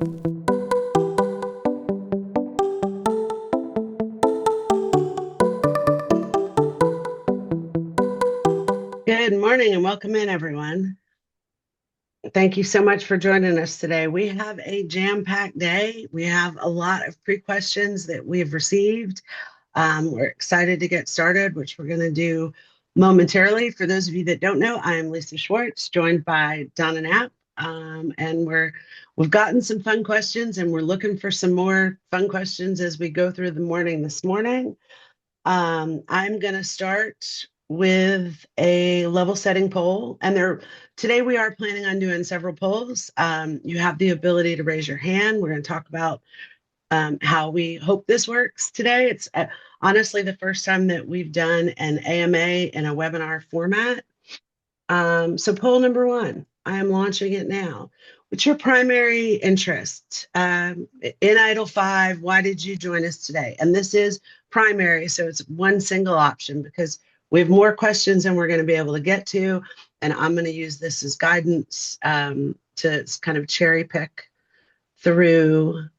Good morning and welcome in, everyone. Thank you so much for joining us today. We have a jam-packed day. We have a lot of pre-questions that we've received. We're excited to get started, which we're going to do momentarily. For those of you that don't know, I am Lisa Schwartz, joined by Donna Knapp, and we've gotten some fun questions, and we're looking for some more fun questions as we go through the morning this morning. I'm going to start with a level setting poll, and today we are planning on doing several polls. You have the ability to raise your hand. We're going to talk about how we hope this works today. It's honestly the first time that we've done an AMA in a webinar format. So poll number one, I am launching it now. What's your primary interest in ITIL 5? Why did you join us today? And this is primary, so it's one single option because we have more questions than we're going to be able to get to, and I'm going to use this as guidance to kind of cherry pick through.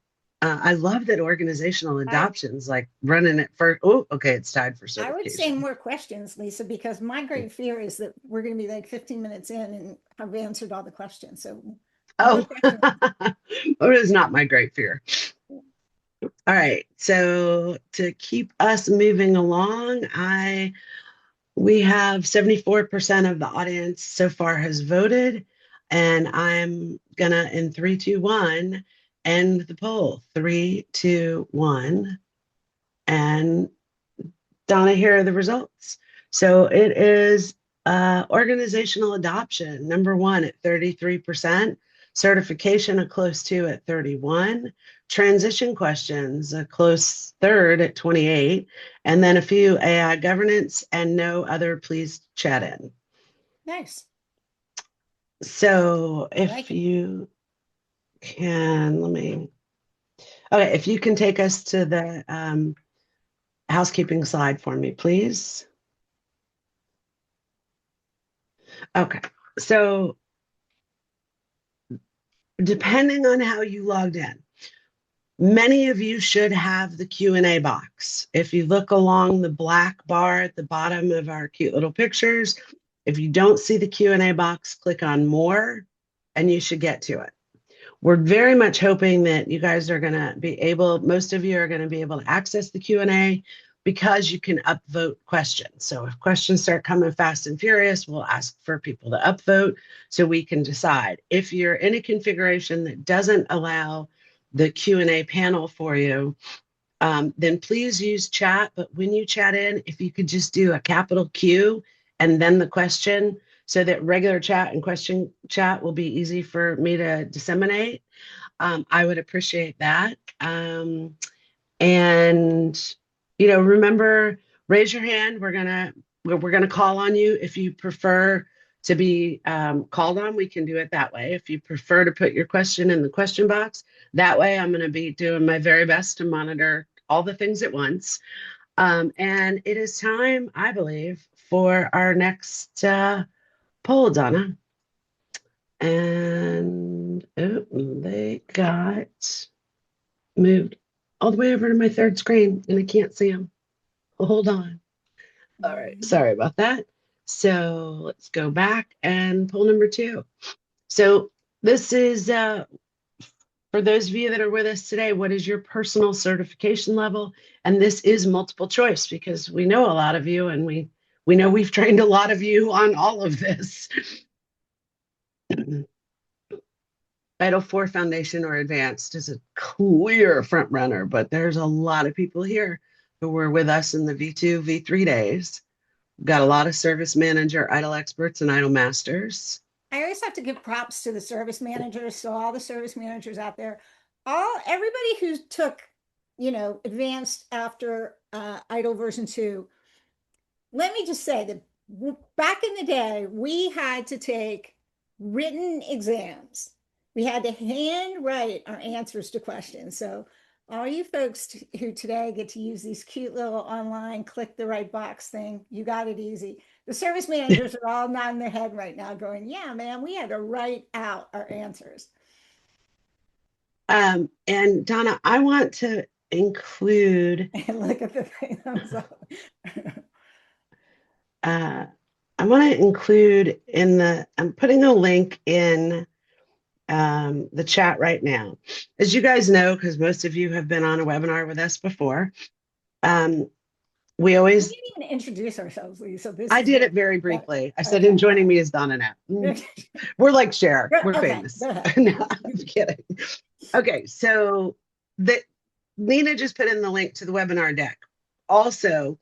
I love that organizational adoptions, like running it first. Oh, okay, it's tied for certification. I would say more questions, Lisa, because my great fear is that we're going to be like 15 minutes in and have answered all the questions. So, oh, it is not my great fear. All right, so to keep us moving along, we have 74% of the audience so far has voted, and I'm gonna, in 3, 2, 1, end the poll. 3, 2, 1, and Donna, here are the results. So it is organizational adoption, number one at 33%, certification a close two at 31%, transition questions a close third at 28%, and then a few AI governance and no other, please chat in. Nice. So if you can, if you can take us to the housekeeping slide for me, please. Okay, so depending on how you logged in, many of you should have the Q&A box. If you look along the black bar at the bottom of our cute little pictures, if you don't see the Q&A box, click on more and you should get to it. We're very much hoping that you guys are going to be able, most of you are going to be able to access the Q&A because you can upvote questions. So if questions start coming fast and furious, we'll ask for people to upvote so we can decide. If you're in a configuration that doesn't allow the Q&A panel for you, then please use chat. But when you chat in, if you could just do a capital Q and then the question, so that regular chat and question chat will be easy for me to disseminate, I would appreciate that. And remember, raise your hand. We're gonna call on you. If you prefer to be called on, we can do it that way. If you prefer to put your question in the question box, that way I'm gonna be doing my very best to monitor all the things at once. And it is time, I believe, for our next poll, Donna. And they got moved all the way over to my third screen and I can't see them. Well, hold on. All right, sorry about that. So let's go back and poll number 2. So this is, for those of you that are with us today, what is your personal certification level? And this is multiple choice because we know a lot of you and we know we've trained a lot of you on all of this. ITIL 4 Foundation or Advanced is a clear front runner, but there's a lot of people here who were with us in the V2, V3 days. We've got a lot of service manager, ITIL experts, and ITIL masters. I always have to give props to the service managers. So all the service managers out there, everybody who took, advanced after ITIL version 2. Let me just say that back in the day, we had to take written exams. We had to handwrite our answers to questions. So all you folks who today get to use these cute little online click the right box thing, you got it easy. The service managers are all nodding their head right now going, yeah, man, we had to write out our answers. And Donna, I want to include, And look at the thing. uh, I want to include in I'm putting a link in the chat right now. As you guys know, because most of you have been on a webinar with us before, um, we We always, didn't even introduce ourselves, Lisa. This I is did what, it very yeah, briefly. I said, okay, and joining me is Donna Knapp. all We're like Cher. right. We're Okay, famous. go ahead. No, I'm kidding. Okay, so the Lena just put in the link to the webinar deck. Also,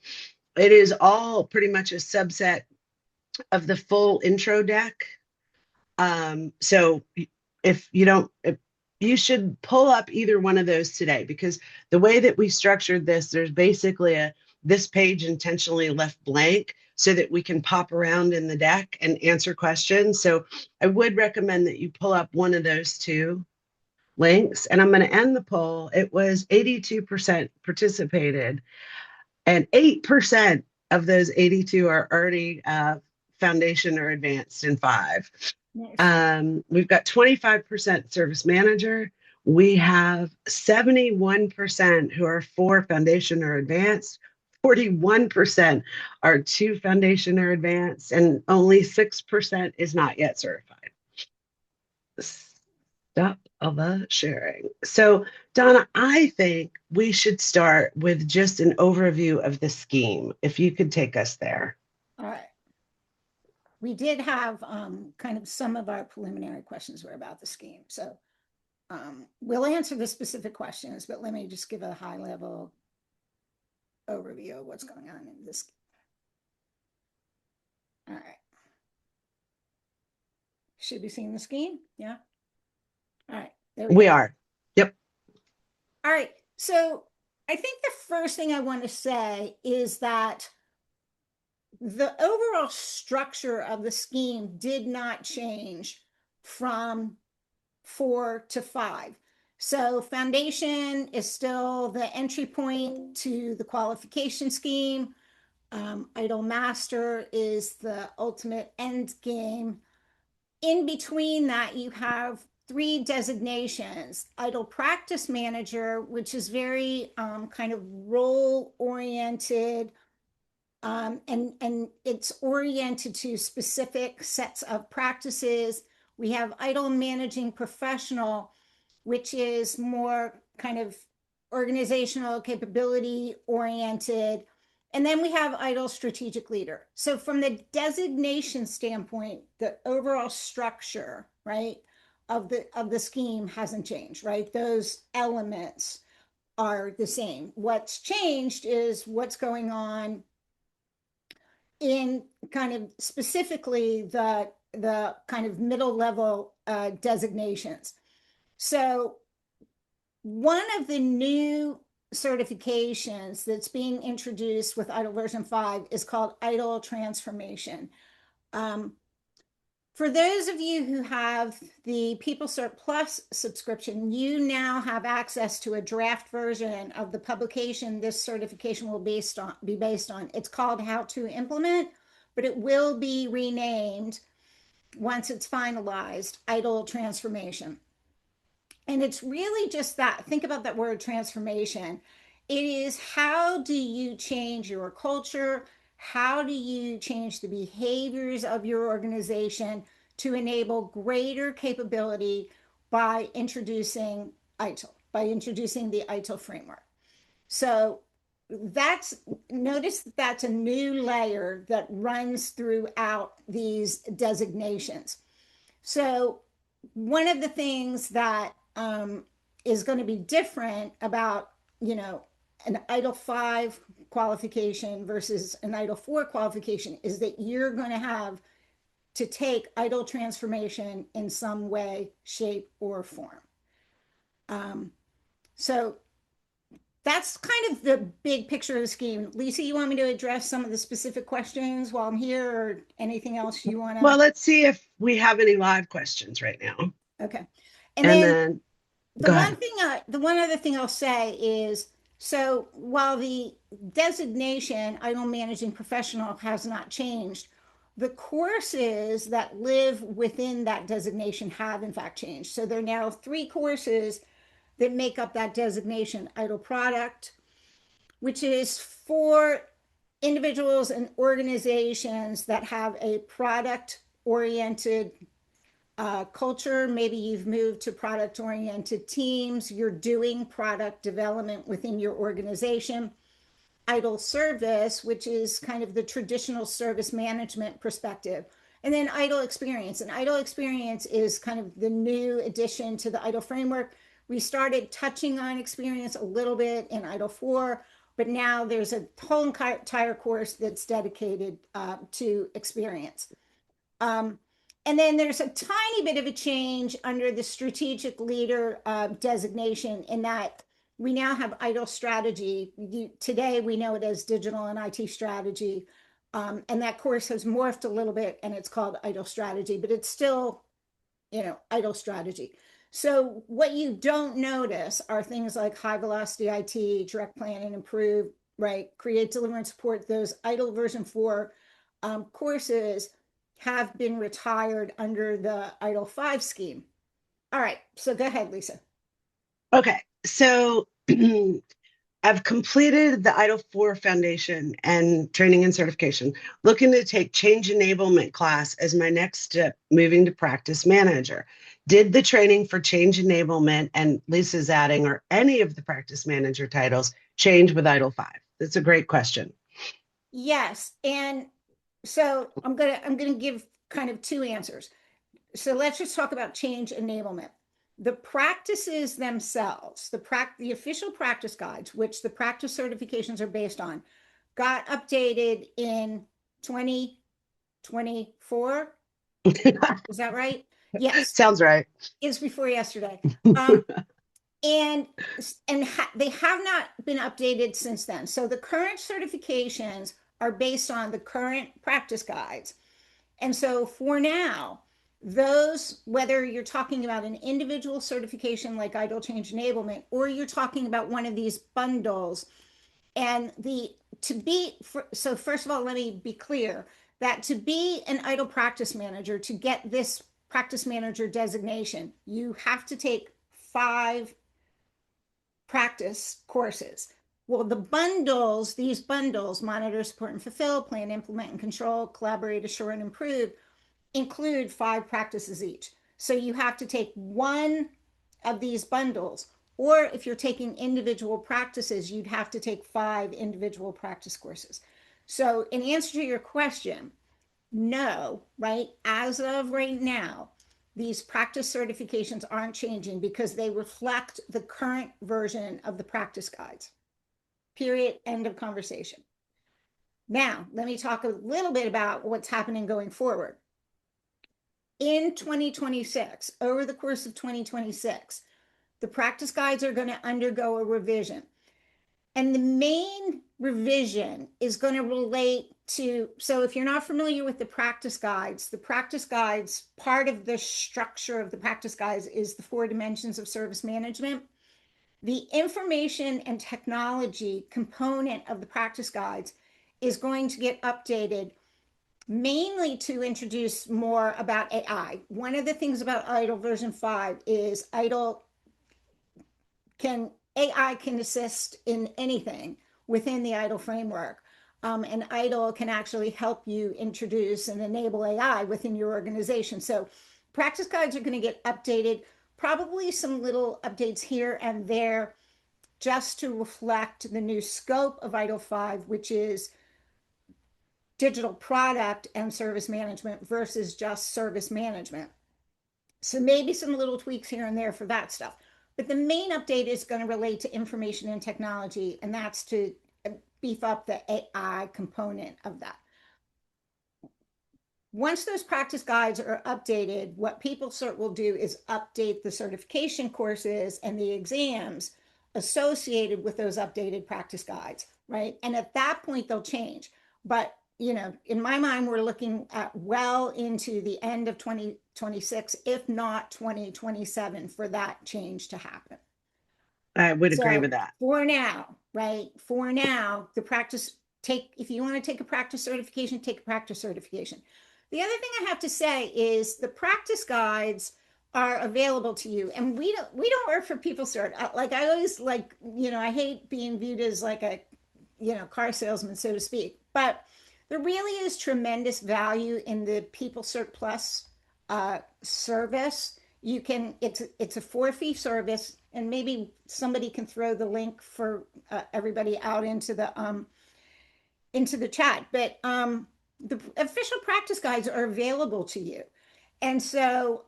it is all pretty much a subset of the full intro deck. So if you don't, if, you should pull up either one of those today, because the way that we structured this, there's basically this page intentionally left blank so that we can pop around in the deck and answer questions. So I would recommend that you pull up one of those two links. And I'm going to end the poll. It was 82% participated, and 8% of those 82 are already foundation or advanced in 5. Nice. We've got 25% service manager. We have 71% who are 4 foundation or advanced. 41% are 2 foundation or advanced, and only 6% is not yet certified. Stop all the sharing. So, Donna, I think we should start with just an overview of the scheme, if you could take us there. All right. We did have kind of some of our preliminary questions were about the scheme. So we'll answer the specific questions, but let me just give a high level overview of what's going on in this. All right. Should be seeing the scheme. Yeah. All right. There We go. are. Yep. All right. So I think the first thing I want to say is that the overall structure of the scheme did not change from 4 to 5. So foundation is still the entry point to the qualification scheme. ITIL master is the ultimate end game. In between that, you have 3 designations: ITIL practice manager, which is very kind of role oriented, and it's oriented to specific sets of practices. We have ITIL managing professional, which is more kind of organizational capability oriented. And then we have ITIL strategic leader. So from the designation standpoint, the overall structure, right, of the scheme hasn't changed, right? Those elements are the same. What's changed is what's going on in kind of specifically the kind of middle level designations. So one of the new certifications that's being introduced with ITIL version 5 is called ITIL transformation. For those of you who have the PeopleCert Plus subscription, you now have access to a draft version of the publication this certification will be based on. It's called How to Implement, but it will be renamed once it's finalized, ITIL transformation. And it's really just that. Think about that word transformation. It is, how do you change your culture? How do you change the behaviors of your organization to enable greater capability by introducing ITIL, by introducing the ITIL framework? So notice that's a new layer that runs throughout these designations. So one of the things that is going to be different about, an ITIL 5 qualification versus an ITIL 4 qualification is that you're going to have to take ITIL transformation in some way, shape, or form. So that's kind of the big picture of the scheme. Lisa, you want me to address some of the specific questions while I'm here, or anything else you want to? Well, let's see if we have any live questions right now. Okay. And And then then the go one ahead. thing, the one other thing I'll say is, so while the designation ITIL managing professional has not changed, the courses that live within that designation have in fact changed. So there are now 3 courses that make up that designation. ITIL product, which is for individuals and organizations that have a product oriented culture. Maybe you've moved to product oriented teams, you're doing product development within your organization. ITIL service, which is kind of the traditional service management perspective. And then ITIL experience. And ITIL experience is kind of the new addition to the ITIL framework. We started touching on experience a little bit in ITIL 4, but now there's a whole entire course that's dedicated to experience. And then there's a tiny bit of a change under the strategic leader designation in that we now have ITIL strategy. Today we know it as digital and IT strategy. And that course has morphed a little bit and it's called ITIL strategy, but it's still, ITIL strategy. So what you don't notice are things like high velocity IT, direct plan and improve, right? Create, deliver, and support. Those ITIL version 4 courses have been retired under the ITIL 5 scheme. All right, so go ahead, Lisa. Okay, so I've completed the ITIL 4 foundation and training and certification, looking to take change enablement class as my next step, moving to practice manager. Did the training for change enablement and Lisa's adding or any of the practice manager titles change with ITIL 5? That's a great question. Yes, and so I'm gonna give kind of two answers. So let's just talk about change enablement. The practices themselves, the official practice guides, which the practice certifications are based on, got updated in 2024. Is that right? Yes. Sounds right. It's before yesterday. And they have not been updated since then. So the current certifications are based on the current practice guides. And so for now, those, whether you're talking about an individual certification like ITIL Change Enablement, or you're talking about one of these bundles, and so first of all, let me be clear that to be an ITIL practice manager, to get this practice manager designation, you have to take 5 practice courses. Well, these bundles, monitor, support, and fulfill, plan, implement, and control, collaborate, assure, and improve, include 5 practices each. So you have to take one of these bundles, or if you're taking individual practices, you'd have to take 5 individual practice courses. So in answer to your question, no, right? As of right now, these practice certifications aren't changing because they reflect the current version of the practice guides. Period. End of conversation. Now, let me talk a little bit about what's happening going forward. In 2026, over the course of 2026, the practice guides are going to undergo a revision. And the main revision is going to relate to, so if you're not familiar with the practice guides, part of the structure of the practice guides is the 4 dimensions of service management. The information and technology component of the practice guides is going to get updated mainly to introduce more about AI. One of the things about ITIL version 5 is AI can assist in anything within the ITIL framework. And ITIL can actually help you introduce and enable AI within your organization. So practice guides are going to get updated, probably some little updates here and there, just to reflect the new scope of ITIL 5, which is digital product and service management versus just service management. So maybe some little tweaks here and there for that stuff. But the main update is going to relate to information and technology, and that's to beef up the AI component of that. Once those practice guides are updated, what PeopleCert will do is update the certification courses and the exams associated with those updated practice guides, right? And at that point, they'll change. But, in my mind, we're looking at well into the end of 2026, if not 2027, for that change to happen. I would agree with that. For now, right? For now, if you want to take a practice certification, take a practice certification. The other thing I have to say is the practice guides are available to you. And we don't work for PeopleCert. Like I always like, I hate being viewed as like a, car salesman, so to speak. But there really is tremendous value in the PeopleCert Plus service. It's a for-fee service, and maybe somebody can throw the link for everybody out into the chat. But the official practice guides are available to you. And so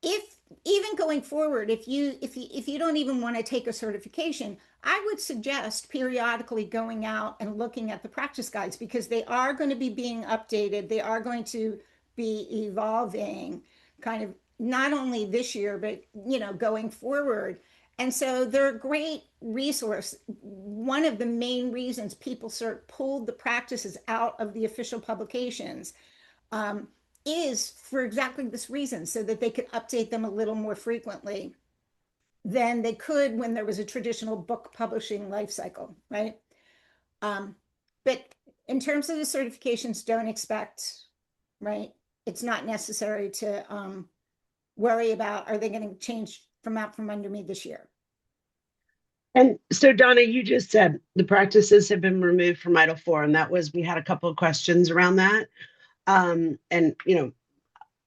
if even going forward, if you don't even want to take a certification, I would suggest periodically going out and looking at the practice guides, because they are going to be being updated. They are going to be evolving kind of not only this year, but going forward. And so they're a great resource. One of the main reasons PeopleCert pulled the practices out of the official publications um, is for exactly this reason, so that they could update them a little more frequently than they could when there was a traditional book publishing life cycle, right? But in terms of the certifications, don't expect, right? It's not necessary to worry about, are they going to change from out from under me this year? And so, Donna, you just said the practices have been removed from Idle 4, and that was, we had a couple of questions around that. And,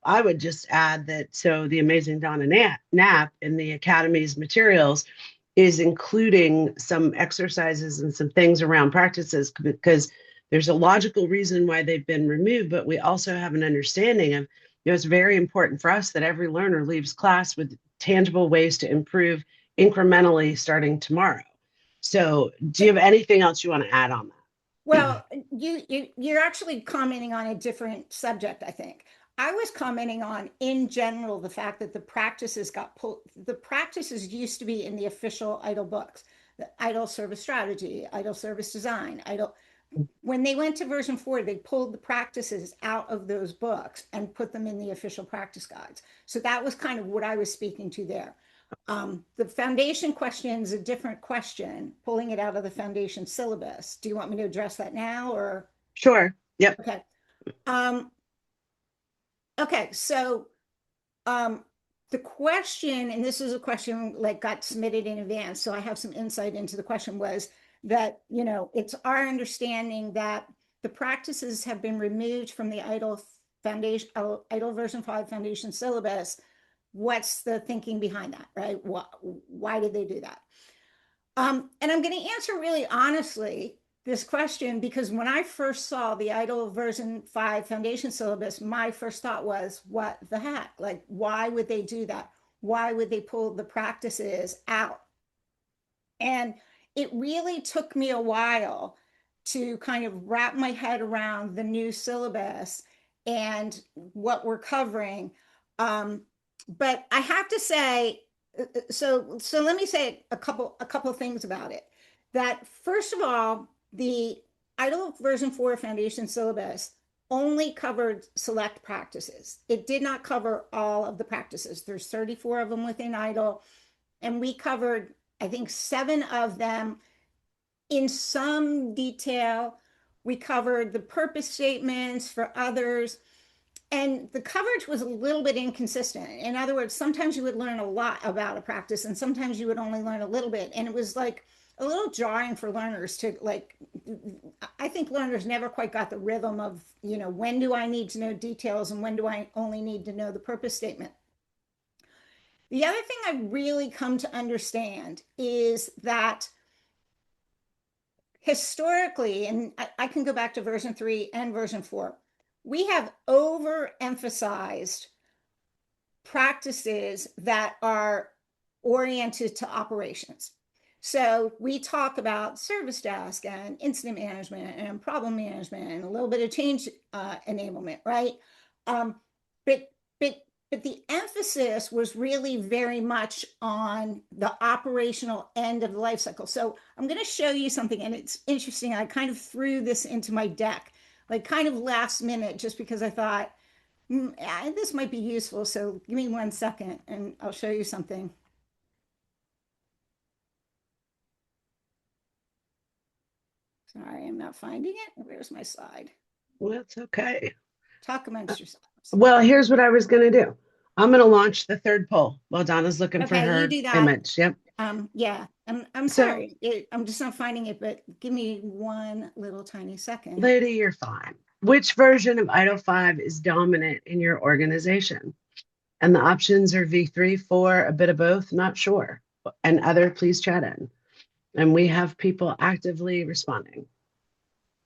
I would just add that, so the amazing Donna Knapp in the Academy's materials is including some exercises and some things around practices, because there's a logical reason why they've been removed, but we also have an understanding of, it's very important for us that every learner leaves class with tangible ways to improve incrementally starting tomorrow. So do you have anything else you want to add on that? Well, you're actually commenting on a different subject, I think. I was commenting on, in general, the fact that the practices got pulled. The practices used to be in the official ITIL books, the ITIL service strategy, ITIL service design, ITIL. When they went to version 4, they pulled the practices out of those books and put them in the official practice guides. So that was kind of what I was speaking to there. The foundation question is a different question, pulling it out of the foundation syllabus. Do you want me to address that now, or? Sure. Yep. Okay. Um, okay, so um, the question, and this is a question like got submitted in advance, so I have some insight into the question, was that, it's our understanding that the practices have been removed from the ITIL foundation, ITIL version 5 foundation syllabus. What's the thinking behind that, right? Why did they do that? And I'm going to answer really honestly this question, because when I first saw the ITIL version 5 foundation syllabus, my first thought was, what the heck? Like, why would they do that? Why would they pull the practices out? And it really took me a while to kind of wrap my head around the new syllabus and what we're covering. But I have to say, so let me say a couple things about it. That first of all, the ITIL version 4 foundation syllabus only covered select practices. It did not cover all of the practices. There's 34 of them within ITIL, and we covered, I think, 7 of them in some detail. We covered the purpose statements for others, and the coverage was a little bit inconsistent. In other words, sometimes you would learn a lot about a practice, and sometimes you would only learn a little bit. And it was like a little jarring for learners to, like, I think learners never quite got the rhythm of, when do I need to know details and when do I only need to know the purpose statement. The other thing I really come to understand is that historically, and I can go back to version 3 and version 4, we have overemphasized practices that are oriented to operations. So we talk about service desk and incident management and problem management and a little bit of change enablement, right? Um, but but but the emphasis was really very much on the operational end of the life cycle. So I'm going to show you something, and it's interesting. I kind of threw this into my deck, like kind of last minute, just because I thought, this might be useful. So give me 1 second and I'll show you something. Sorry, I'm not finding it. Where's my slide? Well, that's okay. Talk amongst yourselves. Well, here's what I was going to do. I'm going to launch the third poll while Donna's looking for Okay, you her do that. image. Yep. Yeah, I'm So, sorry. I'm just not finding it, but give me one little tiny second. lady, you're fine. Which version of ITIL 5 is dominant in your organization? And the options are V3, 4, a bit of both, not sure. And other, please chat in. And we have people actively responding.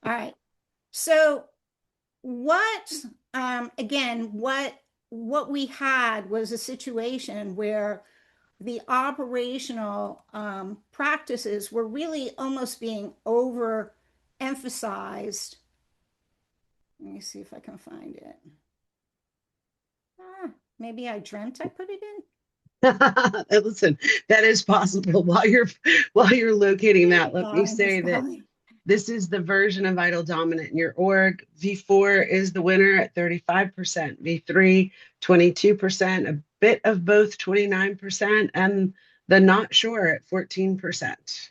All right. So what, again, what we had was a situation where the operational practices were really almost being overemphasized. Let me see if I can find it. Maybe I dreamt I put it in. Listen, that is possible. While you're locating that, It's let me fine. It's say that fine. this is the version of ITIL dominant in your org. V4 is the winner at 35%, V3 22%, a bit of both 29%, and the not sure at 14%.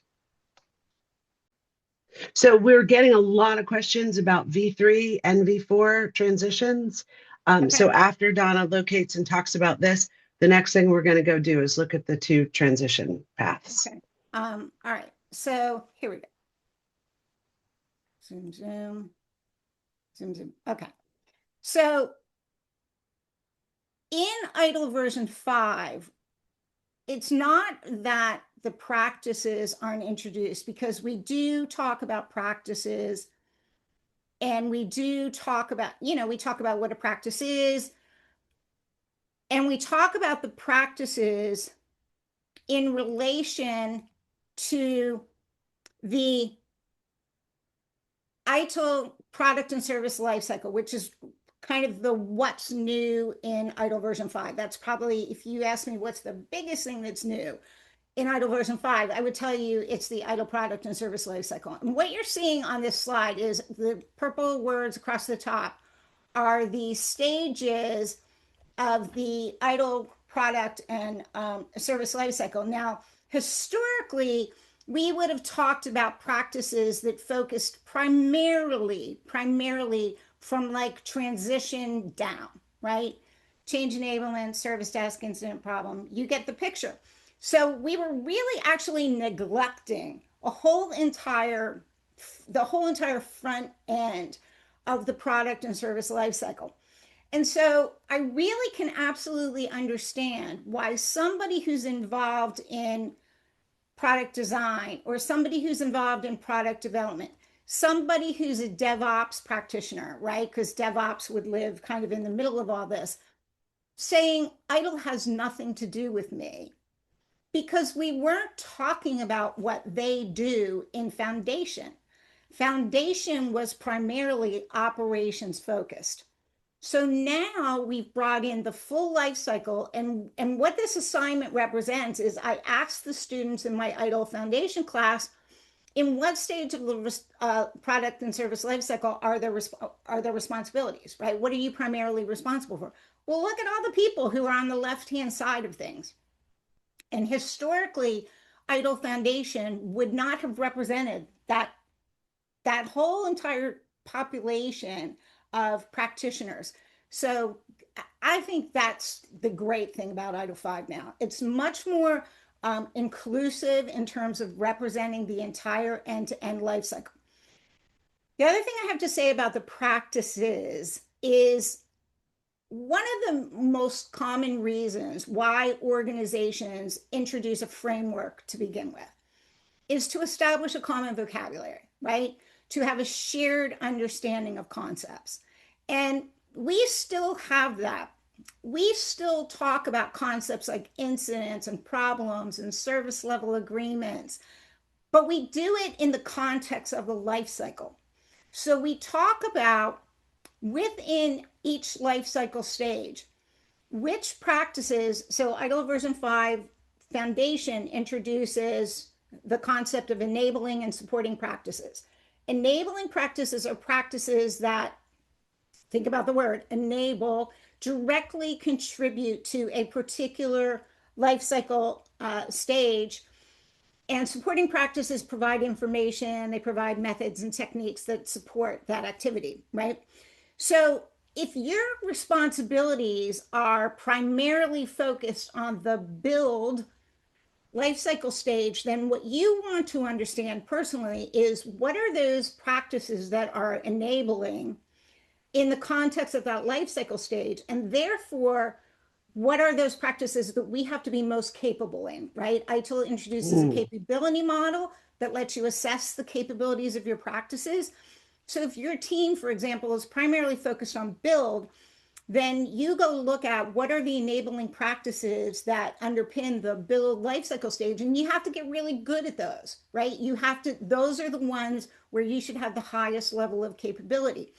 So we're getting a lot of questions about V3 and V4 transitions. So Okay. after Donna locates and talks about this, the next thing we're going to go do is look at the two transition paths. Okay. All right. So here we go. Zoom, zoom, zoom, zoom. Okay. So in ITIL version 5, it's not that the practices aren't introduced, because we do talk about practices, and we do talk about, we talk about what a practice is, and we talk about the practices in relation to the ITIL product and service lifecycle, which is kind of the what's new in ITIL version 5. That's probably, if you ask me what's the biggest thing that's new in ITIL version 5, I would tell you it's the ITIL product and service lifecycle. And what you're seeing on this slide is the purple words across the top are the stages of the ITIL product and service lifecycle. Now, historically, we would have talked about practices that focused primarily from like transition down, right? Change enablement, service desk, incident problem. You get the picture. So we were really actually neglecting the whole entire front end of the product and service lifecycle. And so I really can absolutely understand why somebody who's involved in product design, or somebody who's involved in product development, somebody who's a DevOps practitioner, right? Because DevOps would live kind of in the middle of all this, saying ITIL has nothing to do with me, because we weren't talking about what they do in Foundation. Foundation was primarily operations focused. So now we've brought in the full life cycle, and what this assignment represents is I asked the students in my ITIL Foundation class, in what stage of the product and service life cycle are their responsibilities, right? What are you primarily responsible for? Well, look at all the people who are on the left-hand side of things. And historically, ITIL Foundation would not have represented that whole entire population of practitioners. So I think that's the great thing about ITIL 5 now. It's much more inclusive in terms of representing the entire end-to-end life cycle. The other thing I have to say about the practices is one of the most common reasons why organizations introduce a framework to begin with is to establish a common vocabulary, right? To have a shared understanding of concepts. And we still have that. We still talk about concepts like incidents and problems and service level agreements, but we do it in the context of the life cycle. So we talk about, within each life cycle stage, which practices. So ITIL version 5 Foundation introduces the concept of enabling and supporting practices. Enabling practices are practices that, think about the word, enable, directly contribute to a particular life cycle stage. And supporting practices provide information, they provide methods and techniques that support that activity, right? So if your responsibilities are primarily focused on the build life cycle stage, then what you want to understand personally is what are those practices that are enabling in the context of that life cycle stage, and therefore what are those practices that we have to be most capable in, right? ITIL introduces a Mm. capability model that lets you assess the capabilities of your practices. So if your team, for example, is primarily focused on build, then you go look at what are the enabling practices that underpin the build lifecycle stage, and you have to get really good at those, right? You have to, those are the ones where you should have the highest level of capability.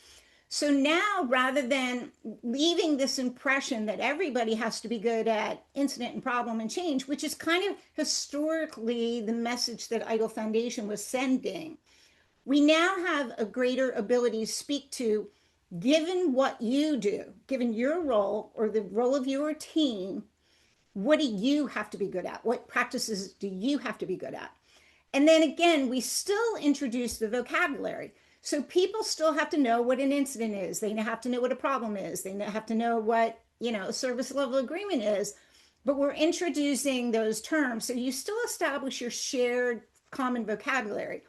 So now, rather than leaving this impression that everybody has to be good at incident and problem and change, which is kind of historically the message that ITIL Foundation was sending, we now have a greater ability to speak to, given what you do, given your role or the role of your team, what do you have to be good at? What practices do you have to be good at? And then again, we still introduce the vocabulary. So people still have to know what an incident is. They have to know what a problem is. They have to know what, a service level agreement is. But we're introducing those terms. So you still establish your shared common vocabulary.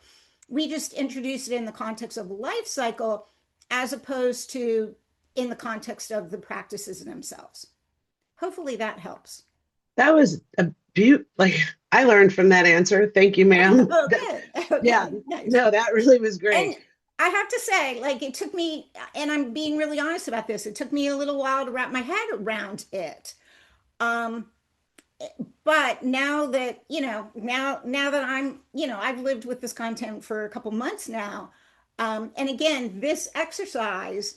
We just introduce it in the context of life cycle as opposed to in the context of the practices themselves. Hopefully that helps. That was a like I learned from that answer. Thank you, ma'am. Oh, good. Yeah, Okay, nice. no, that really was great. And I have to say, like, it took me, and I'm being really honest about this, it took me a little while to wrap my head around it. Um, but now that, now that I'm, I've lived with this content for a couple months now. And again, this exercise,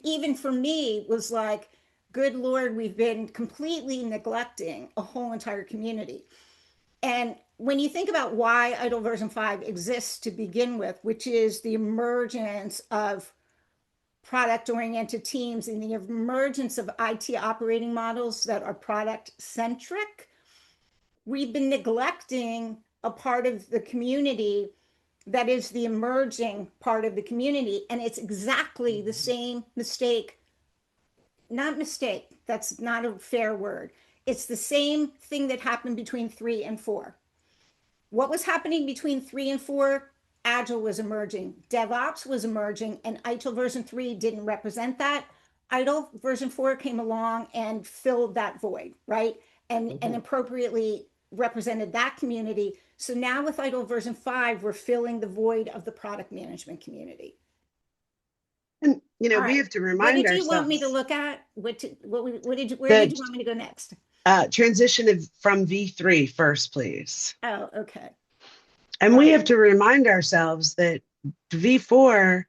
even for me, was like, good Lord, we've been completely neglecting a whole entire community. And when you think about why ITIL version 5 exists to begin with, which is the emergence of product oriented teams and the emergence of IT operating models that are product centric, we've been neglecting a part of the community that is the emerging part of the community. And it's exactly the same mistake, not mistake, that's not a fair word. It's the same thing that happened between 3 and 4. What was happening between 3 and 4? Agile was emerging, DevOps was emerging, and ITIL version 3 didn't represent that. ITIL version 4 came along and filled that void, right? And appropriately represented that community. So now with ITIL version 5, we're filling the void of the product management community. And All we right. have to What remind did you want me to ourselves look at? Where did you that want me to go next? transition from V3 first, please. Oh, okay. And All we right. have to remind ourselves that V4,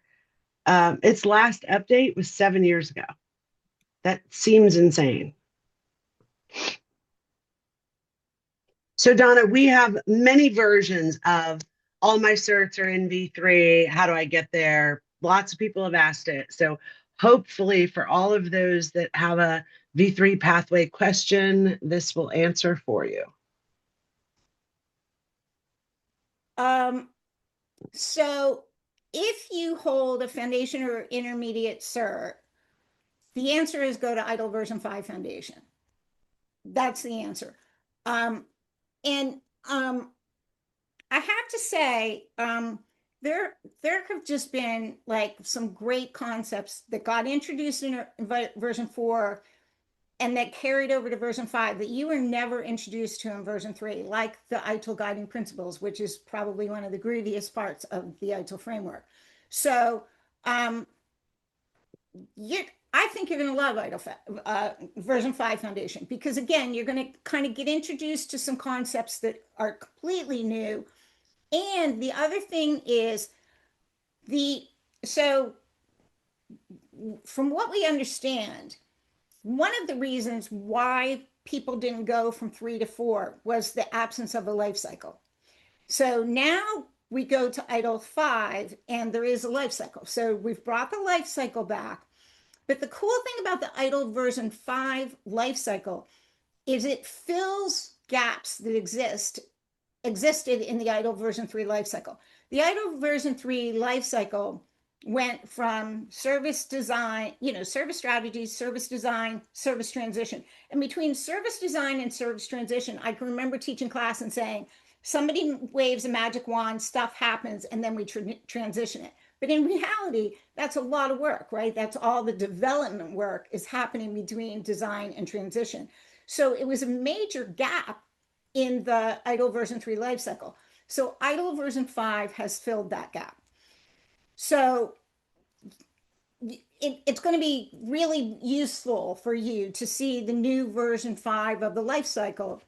its last update was 7 years ago. That seems insane. So, Donna, we have many versions of all my certs are in V3. How do I get there? Lots of people have asked it. So, hopefully, for all of those that have a V3 pathway question, this will answer for you. So if you hold a foundation or intermediate cert, the answer is go to ITIL version 5 foundation. That's the answer. And I have to say, there have just been like some great concepts that got introduced in version 4 and that carried over to version 5 that you were never introduced to in version 3, like the ITIL guiding principles, which is probably one of the grooviest parts of the ITIL framework. So I think you're going to love ITIL version 5 foundation, because again, you're going to kind of get introduced to some concepts that are completely new. And the other thing is so from what we understand, one of the reasons why people didn't go from 3 to 4 was the absence of a life cycle. So now we go to ITIL 5 and there is a life cycle. So we've brought the life cycle back. But the cool thing about the ITIL version 5 life cycle is it fills gaps that existed in the ITIL version 3 life cycle. The ITIL version 3 life cycle went from service design, service strategies, service design, service transition. And between service design and service transition, I can remember teaching class and saying, somebody waves a magic wand, stuff happens, and then we transition it. But in reality, that's a lot of work, right? That's all the development work is happening between design and transition. So it was a major gap in the ITIL version 3 lifecycle. So ITIL version 5 has filled that gap. So it's going to be really useful for you to see the new version 5 of the life cycle,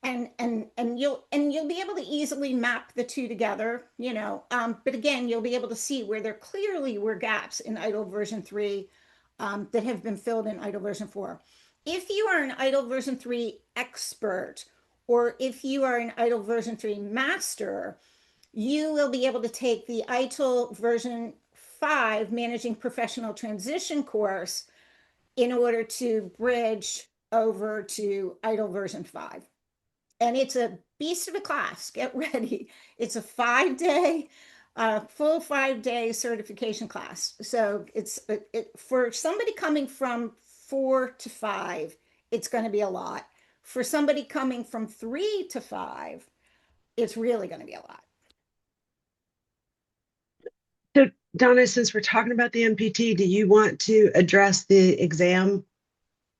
and you'll be able to easily map the two together, but again, you'll be able to see where there clearly were gaps in ITIL version 3 that have been filled in ITIL version 4. If you are an ITIL version 3 expert, or if you are an ITIL version 3 master, you will be able to take the ITIL version 5 Managing Professional Transition course in order to bridge over to ITIL version 5. And it's a beast of a class. Get ready. It's a 5-day, full 5-day certification class. So it's for somebody coming from 4 to 5, it's going to be a lot. For somebody coming from 3 to 5, it's really going to be a lot. So, Donna, since we're talking about the MPT, do you want to address the exam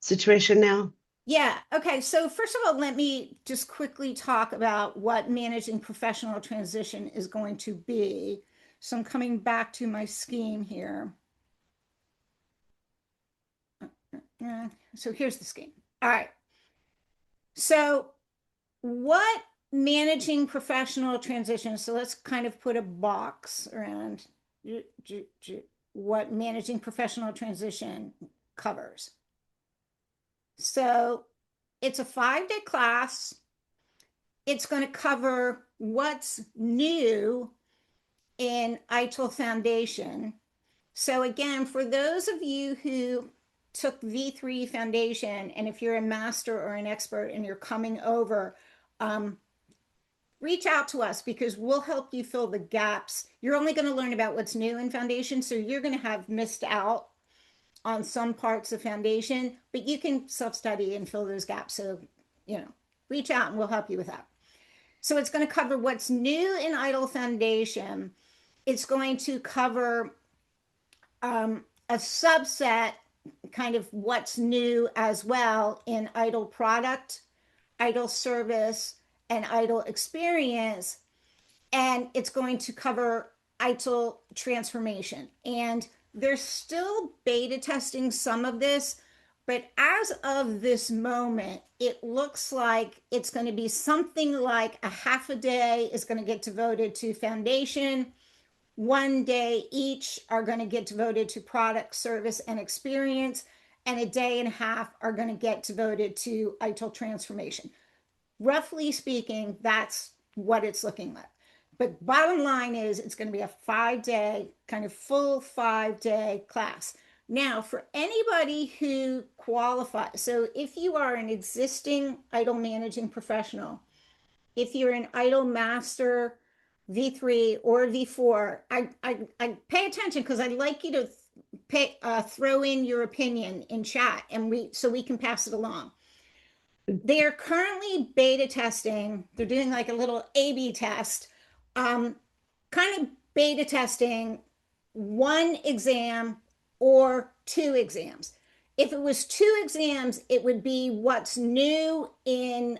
situation now? Yeah. Okay. So first of all, let me just quickly talk about what managing professional transition is going to be. So I'm coming back to my scheme here. So here's the scheme. All right. So what managing professional transition, so let's kind of put a box around what managing professional transition covers. So it's a 5-day class. It's going to cover what's new in ITIL Foundation. So again, for those of you who took V3 Foundation, and if you're a master or an expert and you're coming over, reach out to us because we'll help you fill the gaps. You're only going to learn about what's new in Foundation, so you're going to have missed out on some parts of Foundation, but you can self-study and fill those gaps. So, reach out and we'll help you with that. So it's going to cover what's new in ITIL Foundation. It's going to cover a subset, kind of what's new as well in ITIL product, ITIL service, and ITIL experience. And it's going to cover ITIL transformation. And they're still beta testing some of this, but as of this moment, it looks like it's going to be something like a half a day is going to get devoted to Foundation. 1 day each are going to get devoted to product, service, and experience. And a day and a half are going to get devoted to ITIL transformation. Roughly speaking, that's what it's looking like. But bottom line is it's going to be a 5-day, kind of full 5-day class. Now, for anybody who qualifies, so if you are an existing ITIL managing professional, if you're an ITIL master, V3 or V4, I pay attention because I'd like you to throw in your opinion in chat, and we can pass it along. They are currently beta testing. They're doing like a little A/B test, kind of beta testing 1 exam or 2 exams. If it was 2 exams, it would be what's new in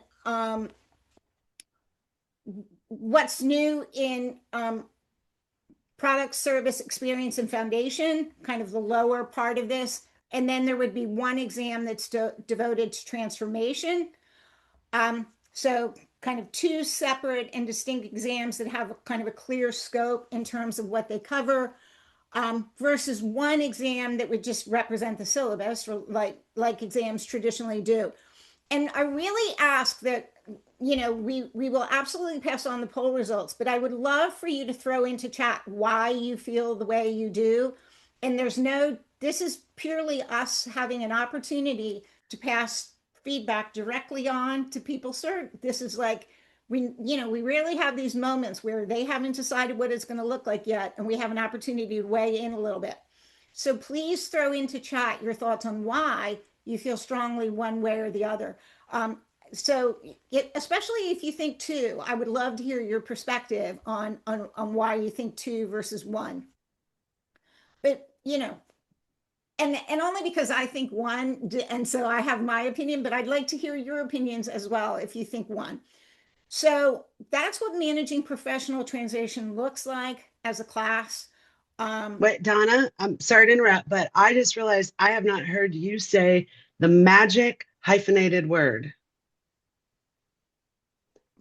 product, service, experience, and foundation, kind of the lower part of this. And then there would be 1 exam that's devoted to transformation. So kind of 2 separate and distinct exams that have kind of a clear scope in terms of what they cover, versus 1 exam that would just represent the syllabus, or like exams traditionally do. And I really ask that, we will absolutely pass on the poll results, but I would love for you to throw into chat why you feel the way you do. And this is purely us having an opportunity to pass feedback directly on to people. Sir, this is like we rarely have these moments where they haven't decided what it's going to look like yet, and we have an opportunity to weigh in a little bit. So please throw into chat your thoughts on why you feel strongly one way or the other. So especially if you think two, I would love to hear your perspective on why you think two versus one. But and only because I think one, and so I have my opinion, but I'd like to hear your opinions as well if you think one. So that's what managing professional transition looks like as a class. Wait, Donna, I'm sorry to interrupt, but I just realized I have not heard you say the magic hyphenated word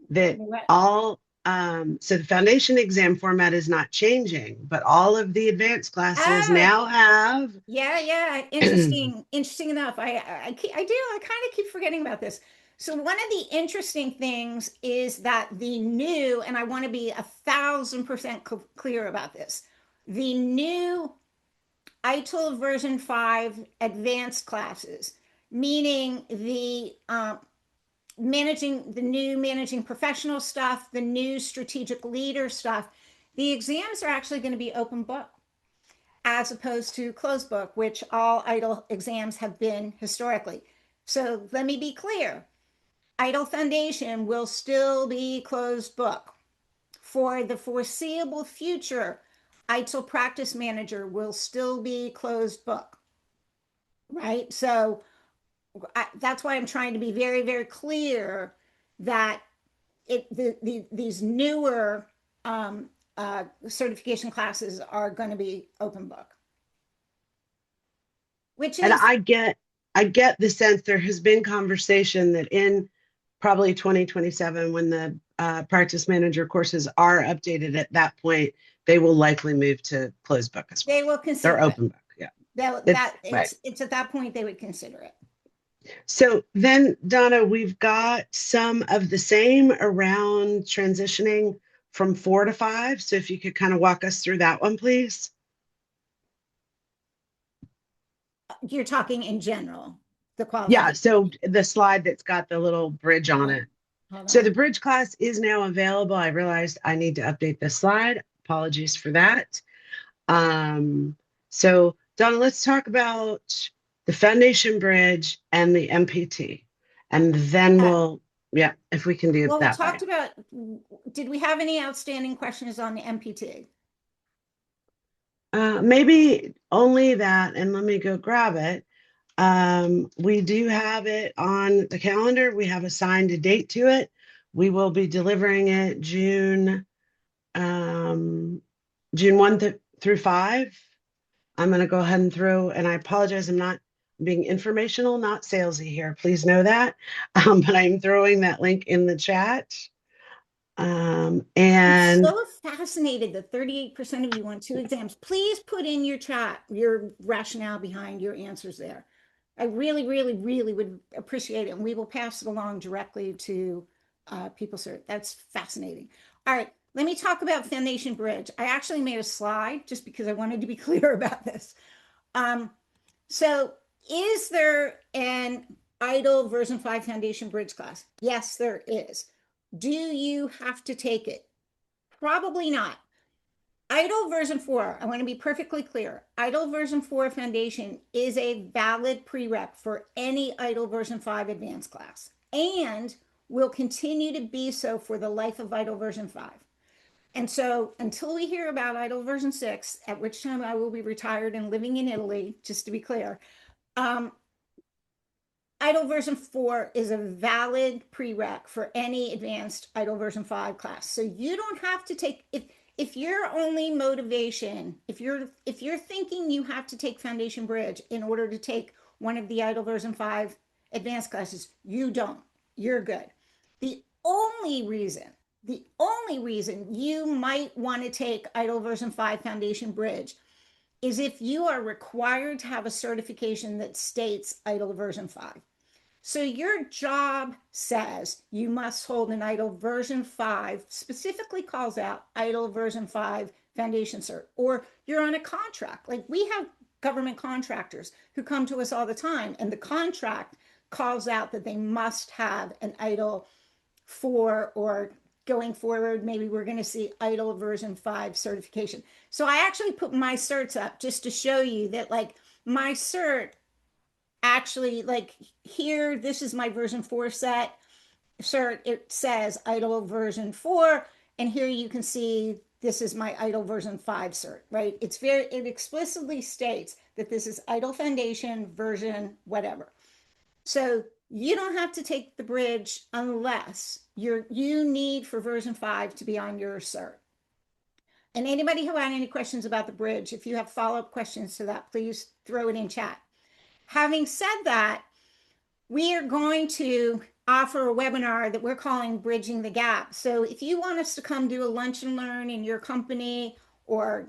that all, so the foundation exam format is not changing, but all of the advanced classes now have. Yeah. Interesting enough. I kind of keep forgetting about this. So one of the interesting things is that the new, and I want to be 1,000% clear about this, the new ITIL version 5 advanced classes, meaning the managing professional stuff, the new strategic leader stuff, the exams are actually going to be open book as opposed to closed book, which all ITIL exams have been historically. So let me be clear. ITIL Foundation will still be closed book. For the foreseeable future, ITIL Practice Manager will still be closed book, right? So that's why I'm trying to be very, very clear that these newer certification classes are going to be open book. Which is, and I get the sense there has been conversation that in probably 2027, when the practice manager courses are updated, at that point, they will likely move to closed book as well. They will consider They're open book. Yeah. It's at that point they would consider it. So then, Donna, we've got some of the same around transitioning from 4 to 5. So if you could kind of walk us through that one, please. You're talking in general, the Yeah, qualification. so the slide that's got the little bridge on it. So the bridge class is now available. I realized I need to update this slide. Apologies for that. So Donna, let's talk about the foundation bridge and the MPT. And then if we can do well, that. We talked about, did we have any outstanding questions on the MPT? Maybe only that, and let me go grab it. We do have it on the calendar. We have assigned a date to it. We will be delivering it June 1 through 5. I'm going to go ahead and and I apologize, I'm not being informational, not salesy here. Please know that. But I'm throwing that link in the chat. And I'm so fascinated that 38% of you want 2 exams. Please put in your chat your rationale behind your answers there. I really, really, really would appreciate it. And we will pass it along directly to PeopleCert. That's fascinating. All right, let me talk about Foundation Bridge. I actually made a slide just because I wanted to be clear about this. So is there an ITIL version 5 Foundation Bridge class? Yes, there is. Do you have to take it? Probably not. ITIL version 4, I want to be perfectly clear. ITIL version 4 Foundation is a valid prereq for any ITIL version 5 advanced class and will continue to be so for the life of ITIL version 5. And so until we hear about ITIL version 6, at which time I will be retired and living in Italy, just to be clear, ITIL version 4 is a valid prereq for any advanced ITIL version 5 class. So you don't have to take, if your only motivation, if you're thinking you have to take Foundation Bridge in order to take one of the ITIL version 5 advanced classes, you don't. You're good. The only reason you might want to take ITIL version 5 Foundation Bridge is if you are required to have a certification that states ITIL version 5. So your job says you must hold an ITIL version 5, specifically calls out ITIL version 5 Foundation Cert, or you're on a contract. Like we have government contractors who come to us all the time, and the contract calls out that they must have an ITIL 4, or going forward, maybe we're going to see ITIL version 5 certification. So I actually put my certs up just to show you that, like, my cert actually, like, here, this is my version 4 cert. It says ITIL version 4, and here you can see this is my ITIL version 5 cert, right? It explicitly states that this is ITIL Foundation version whatever. So you don't have to take the bridge unless you need for version 5 to be on your cert. And anybody who had any questions about the bridge, if you have follow-up questions to that, please throw it in chat. Having said that, we are going to offer a webinar that we're calling Bridging the Gap. So if you want us to come do a lunch and learn in your company, or,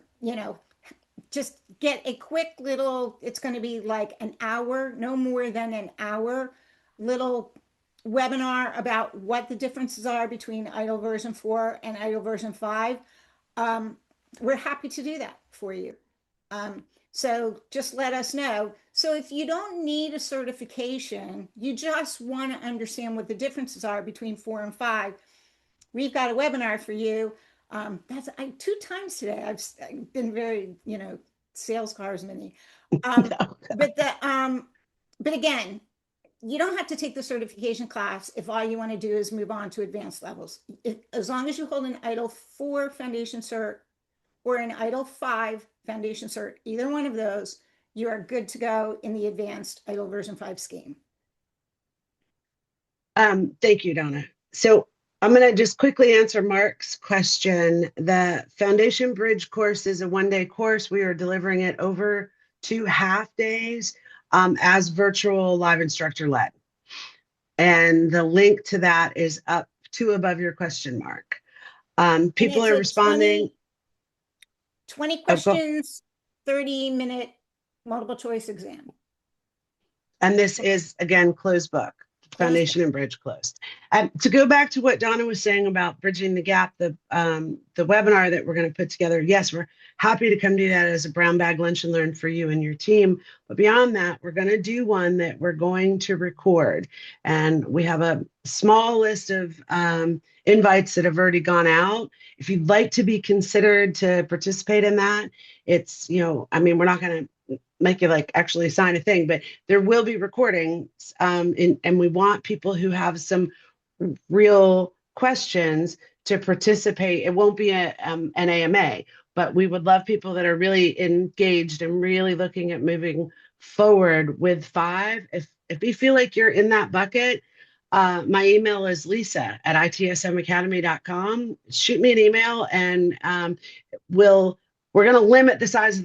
just get a quick little, it's going to be like an hour, no more than an hour, little webinar about what the differences are between ITIL version 4 and ITIL version 5. We're happy to do that for you. So just let us know. So if you don't need a certification, you just want to understand what the differences are between 4 and 5, we've got a webinar for you. That's 2 times today. I've been very, sales cars mini. But again, you don't have to take the certification class if all you want to do is move on to advanced levels. As long as you hold an ITIL 4 foundation cert or an ITIL 5 foundation cert, either one of those, you are good to go in the advanced ITIL version 5 scheme. Thank you, Donna. So I'm going to just quickly answer Mark's question. The Foundation Bridge course is a 1-day course. We are delivering it over 2 half days as virtual live instructor led. And the link to that is up to above your question mark. People are responding. 20 questions, 30-minute multiple choice exam. And this is, again, closed book. Foundation and Bridge closed. To go back to what Donna was saying about bridging the gap, the webinar that we're going to put together, yes, we're happy to come do that as a brown bag lunch and learn for you and your team. But beyond that, we're going to do one that we're going to record. And we have a small list of invites that have already gone out. If you'd like to be considered to participate in that, it's, we're not going to make you like actually sign a thing, but there will be recordings, and we want people who have some real questions to participate. It won't be an AMA, but we would love people that are really engaged and really looking at moving forward with 5. If you feel like you're in that bucket, my email is lisa@itsmacademy.com. Shoot me an email, and we're going to limit the size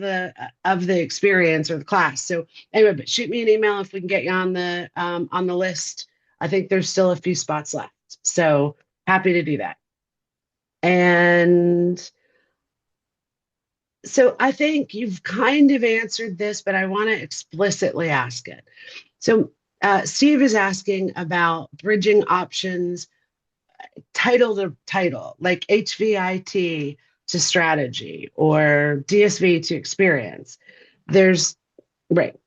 of the experience or the class. So anyway, but shoot me an email if we can get you on the list. I think there's still a few spots left. So happy to do that. And so I think you've kind of answered this, but I want to explicitly ask it. So Steve is asking about bridging options, title to title, like HVIT to strategy or DSV to experience. Right.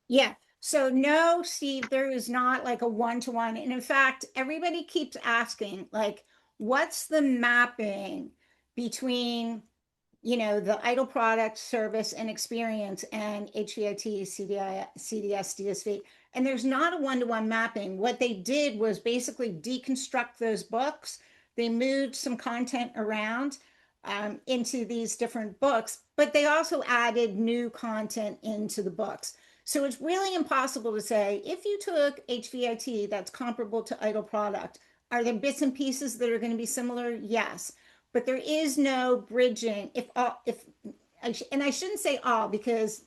Yeah. So no, Steve, there is not like a one-to-one. And in fact, everybody keeps asking, like, what's the mapping between, the ITIL product, service, and experience and HVIT, CDS, DSV? And there's not a one-to-one mapping. What they did was basically deconstruct those books. They moved some content around into these different books, but they also added new content into the books. So it's really impossible to say, if you took HVIT that's comparable to ITIL product, are there bits and pieces that are going to be similar? Yes, but there is no bridging. And I shouldn't say all, because,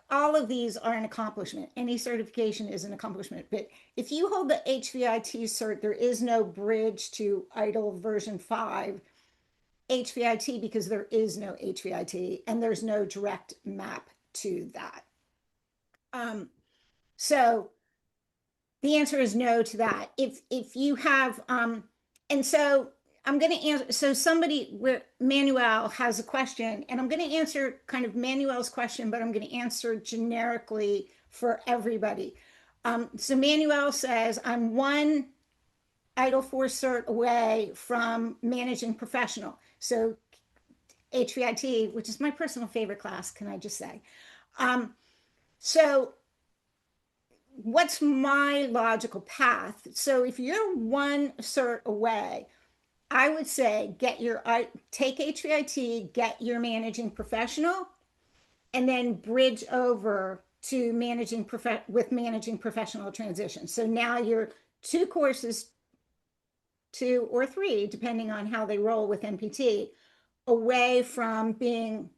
all of these are an accomplishment. Any certification is an accomplishment. But if you hold the HVIT cert, there is no bridge to ITIL version 5 HVIT, because there is no HVIT and there's no direct map to that. So the answer is no to that. If you have, and so I'm going to answer, so Manuel has a question, and I'm going to answer kind of Manuel's question, but I'm going to answer generically for everybody. So Manuel says, I'm one ITIL 4 cert away from managing professional. So HVIT, which is my personal favorite class, can I just say? So what's my logical path? So if you're one cert away, I would say take HVIT, get your managing professional, and then bridge over to managing professional transition. So now you're 2 courses, 2 or 3, depending on how they roll with NPT, away from being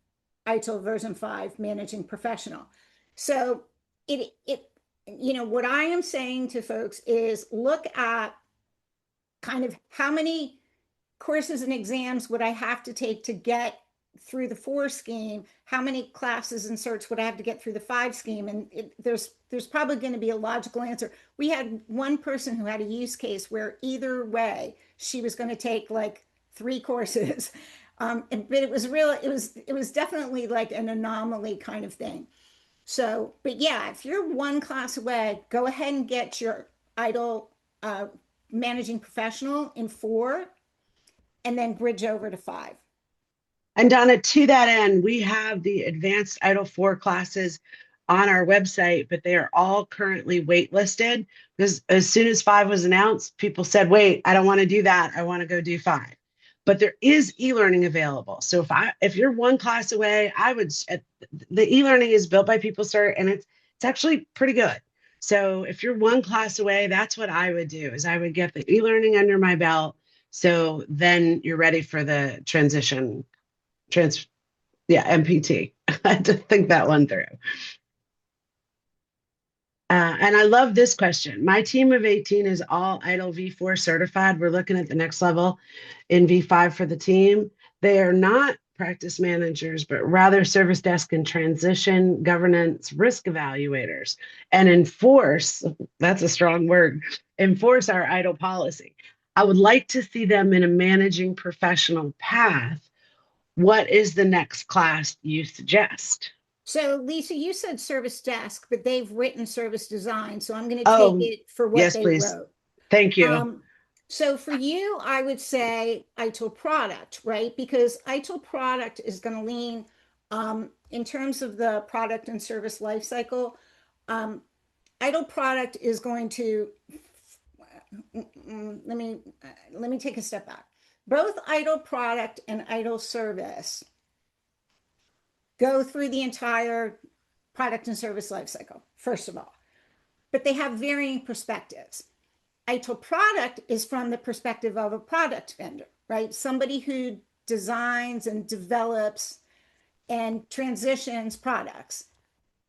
ITIL version 5 managing professional. So what I am saying to folks is look at kind of how many courses and exams would I have to take to get through the 4 scheme? How many classes and certs would I have to get through the 5 scheme? And there's probably going to be a logical answer. We had one person who had a use case where either way she was going to take like 3 courses. But it was definitely like an anomaly kind of thing. So, but yeah, if you're 1 class away, go ahead and get your ITIL managing professional in 4 and then bridge over to 5. And Donna, to that end, we have the advanced ITIL 4 classes on our website, but they are all currently waitlisted because as soon as 5 was announced, people said, wait, I don't want to do that. I want to go do 5. But there is e-learning available. So if you're 1 class away, the e-learning is built by PeopleCert and it's actually pretty good. So if you're 1 class away, that's what I would do is I would get the e-learning under my belt. So then you're ready for the MPT. I had to think that one through. And I love this question. My team of 18 is all ITIL V4 certified. We're looking at the next level in V5 for the team. They are not practice managers, but rather service desk and transition governance risk evaluators and enforce, that's a strong word, enforce our ITIL policy. I would like to see them in a managing professional path. What is the next class you suggest? So Lisa, you said service desk, but they've written service design. So I'm going to take Oh, it for what yes, they please. wrote. Thank you. So for you, I would say ITIL product, right? Because ITIL product is going to lean in terms of the product and service lifecycle. ITIL product is going to let me take a step back. Both ITIL product and ITIL service go through the entire product and service lifecycle, first of all, but they have varying perspectives. ITIL product is from the perspective of a product vendor, right? Somebody who designs and develops and transitions products.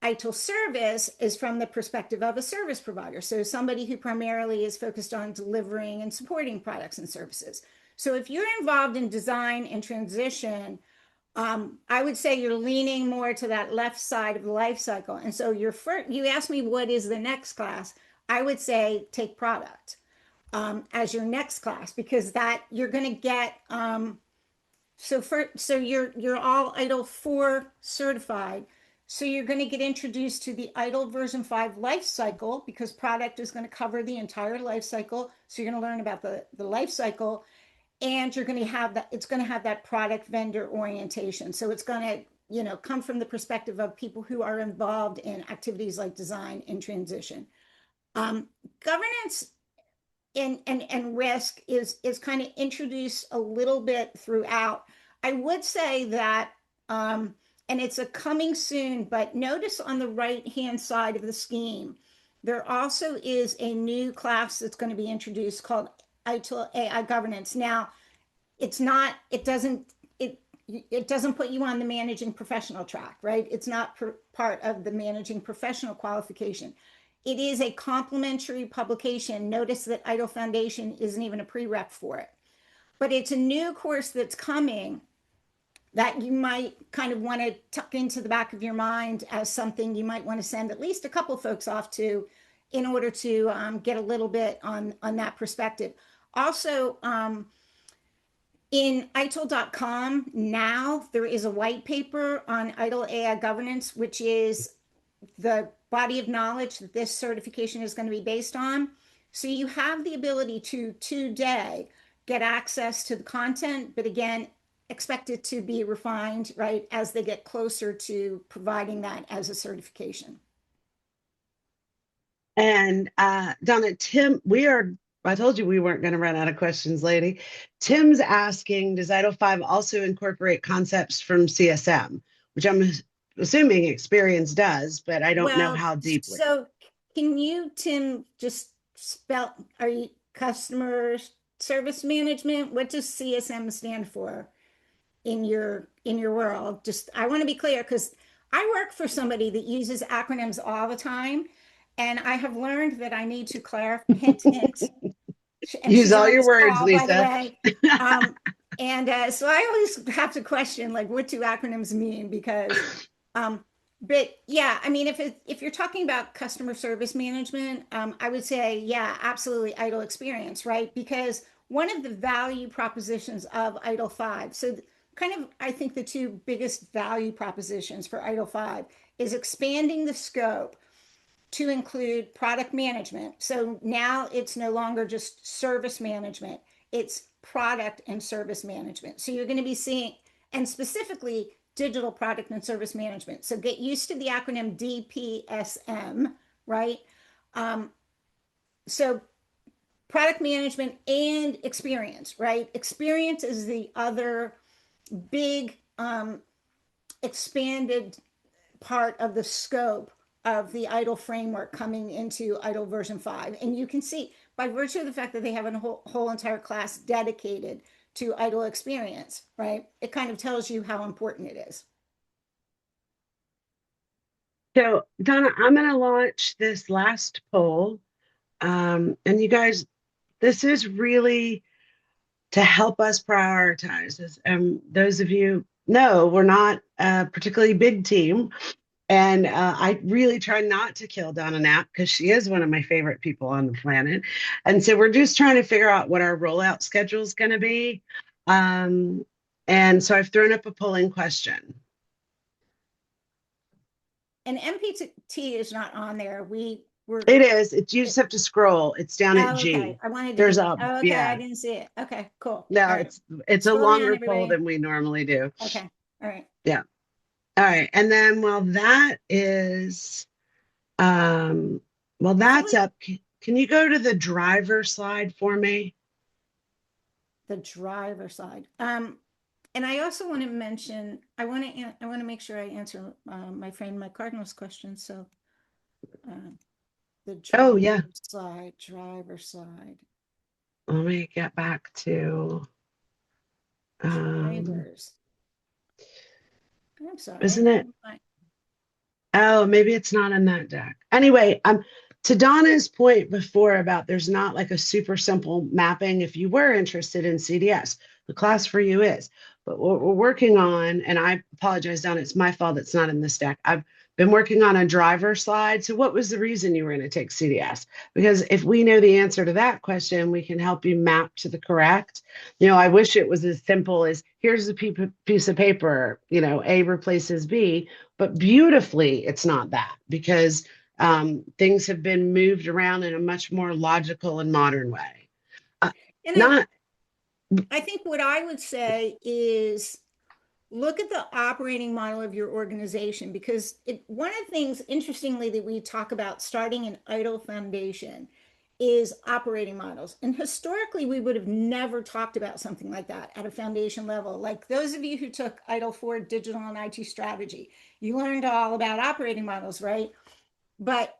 ITIL service is from the perspective of a service provider. So somebody who primarily is focused on delivering and supporting products and services. So if you're involved in design and transition, I would say you're leaning more to that left side of the life cycle. And so you asked me what is the next class. I would say take product as your next class because that you're going to get. So you're all ITIL 4 certified. So you're going to get introduced to the ITIL version 5 life cycle because product is going to cover the entire life cycle. So you're going to learn about the life cycle. And you're going to have that, it's going to have that product vendor orientation. So it's going to, come from the perspective of people who are involved in activities like design and transition. Governance and risk is kind of introduced a little bit throughout. I would say that, and it's a coming soon, but notice on the right-hand side of the scheme, there also is a new class that's going to be introduced called ITIL AI governance. Now, it doesn't put you on the managing professional track, right? It's not part of the managing professional qualification. It is a complementary publication. Notice that ITIL Foundation isn't even a prereq for it. But it's a new course that's coming that you might kind of want to tuck into the back of your mind as something you might want to send at least a couple folks off to in order to get a little bit on that perspective. Also, in ITIL.com now, there is a white paper on ITIL AI governance, which is the body of knowledge that this certification is going to be based on. So you have the ability to today get access to the content, but again, expect it to be refined, right, as they get closer to providing that as a certification. And Donna, I told you we weren't going to run out of questions, lady. Tim's asking, does ITIL 5 also incorporate concepts from CSM, which I'm assuming experience does, but I don't know Well, how deeply. so can you, Tim, just spell, are you customer service management? What does CSM stand for in your world? Just I want to be clear because I work for somebody that uses acronyms all the time, and I have learned that I need to clarify, hint, hint, and Use she's all on your this words, call, by the Lisa. way. And so I always have to question, like, what do acronyms mean? Because, but yeah, I mean, if you're talking about customer service management, I would say, yeah, absolutely, ITIL experience, right? Because one of the value propositions of ITIL 5, so kind of, I think the two biggest value propositions for ITIL 5 is expanding the scope to include product management. So now it's no longer just service management, it's product and service management. So you're going to be seeing, and specifically digital product and service management. So get used to the acronym DPSM, right? Um, so product management and experience, right? Experience is the other big expanded part of the scope of the ITIL framework coming into ITIL version 5. And you can see by virtue of the fact that they have a whole entire class dedicated to ITIL experience, right? It kind of tells you how important it is. So, Donna, I'm going to launch this last poll. And you guys, this is really to help us prioritize. As those of you know, we're not a particularly big team. And I really try not to kill Donna Knapp because she is one of my favorite people on the planet. And so we're just trying to figure out what our rollout schedule is going to be. And so I've thrown up a polling question. And MPT is not on there. We were. It is. You just have to scroll. It's down at Oh, okay. G. I wanted to There's get it. a Oh, okay. I yeah. didn't see it. Okay, cool. No, All right. it's a Scroll down, longer poll everybody. than we normally do. Okay. All right. Yeah. All right. And then while I feel that's like up, can you go to the driver slide for me? the driver side. And I also want to mention, I want to make sure I answer my friend Mike Cardinal's question. So uh, the Oh yeah. driver side, Let me get back to drivers. I'm isn't sorry. it? Oh, maybe it's not in that deck. Anyway, to Donna's point before about there's not like a super simple mapping. If you were interested in CDS, the class for you is. But what we're working on, and I apologize, Donna, it's my fault it's not in this deck. I've been working on a driver slide. So what was the reason you were going to take CDS? Because if we know the answer to that question, we can help you map to the correct. I wish it was as simple as here's a piece of paper, A replaces B, but beautifully, it's not that because things have been moved around in a much more logical and modern way. And Not, I think what I would say is look at the operating model of your organization because one of the things, interestingly, that we talk about starting an ITIL foundation is operating models. And historically, we would have never talked about something like that at a foundation level. Like those of you who took ITIL 4 digital and IT strategy, you learned all about operating models, right? But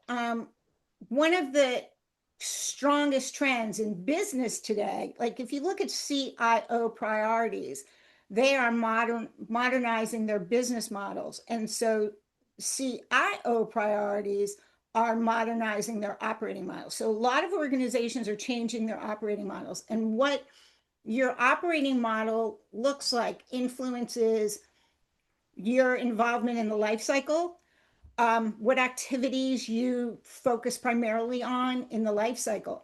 one of the strongest trends in business today, like if you look at CIO priorities, they are modernizing their business models. And so CIO priorities are modernizing their operating models. So a lot of organizations are changing their operating models. And what your operating model looks like influences your involvement in the life cycle, what activities you focus primarily on in the life cycle.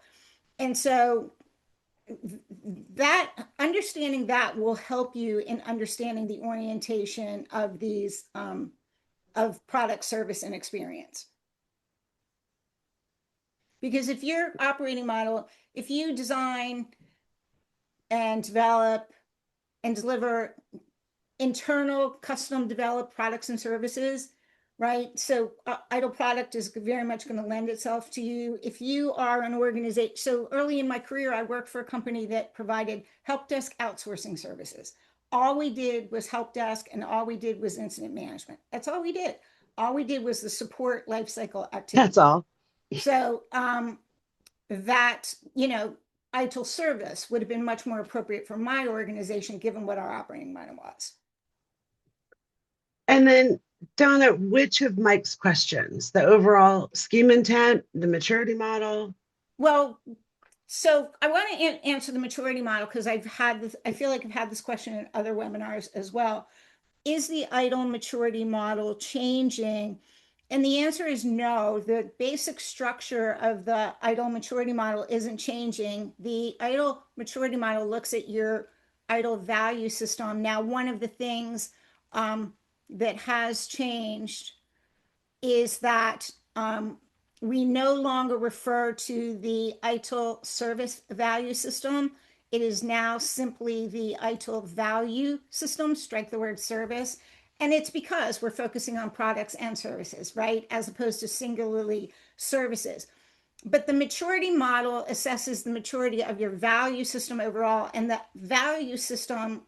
And so that understanding that will help you in understanding the orientation of these of product, service, and experience. Because if your operating model, if you design and develop and deliver internal custom developed products and services, right? So idle product is very much going to lend itself to you. If you are an organization, so early in my career, I worked for a company that provided help desk outsourcing services. All we did was help desk and all we did was incident management. That's all we did. All we did was the support lifecycle activity. That's all. So that, ITIL service would have been much more appropriate for my organization, given what our operating model was. And then, Donna, which of Mike's questions? The overall scheme intent, the maturity model? Well, so I want to answer the maturity model because I've had this, I feel like I've had this question in other webinars as well. Is the ITIL maturity model changing? And the answer is no. The basic structure of the ITIL maturity model isn't changing. The ITIL maturity model looks at your ITIL value system. Now, one of the things that has changed is that we no longer refer to the ITIL service value system. It is now simply the ITIL value system, strike the word service. And it's because we're focusing on products and services, right? As opposed to singularly services. But the maturity model assesses the maturity of your value system overall. And the value system,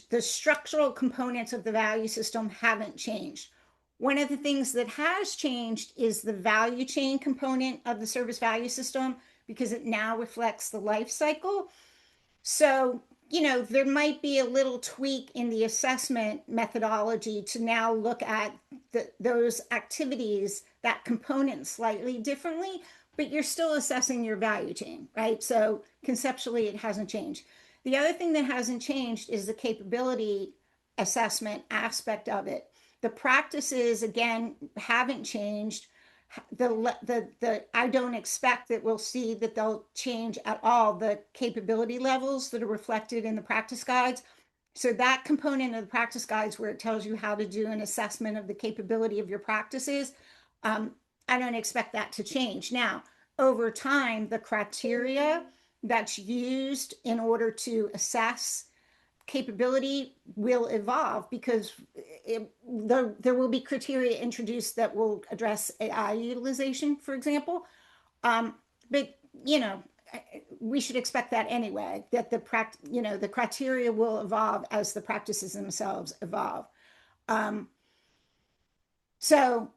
the structural components of the value system haven't changed. One of the things that has changed is the value chain component of the service value system because it now reflects the life cycle. So, there might be a little tweak in the assessment methodology to now look at those activities, that component slightly differently, but you're still assessing your value chain, right? So conceptually, it hasn't changed. The other thing that hasn't changed is the capability assessment aspect of it. The practices, again, haven't changed. I don't expect that we'll see that they'll change at all the capability levels that are reflected in the practice guides. So that component of the practice guides where it tells you how to do an assessment of the capability of your practices, I don't expect that to change. Now, over time, the criteria that's used in order to assess capability will evolve because there will be criteria introduced that will address AI utilization, for example. But we should expect that anyway. That the criteria will evolve as the practices themselves evolve. So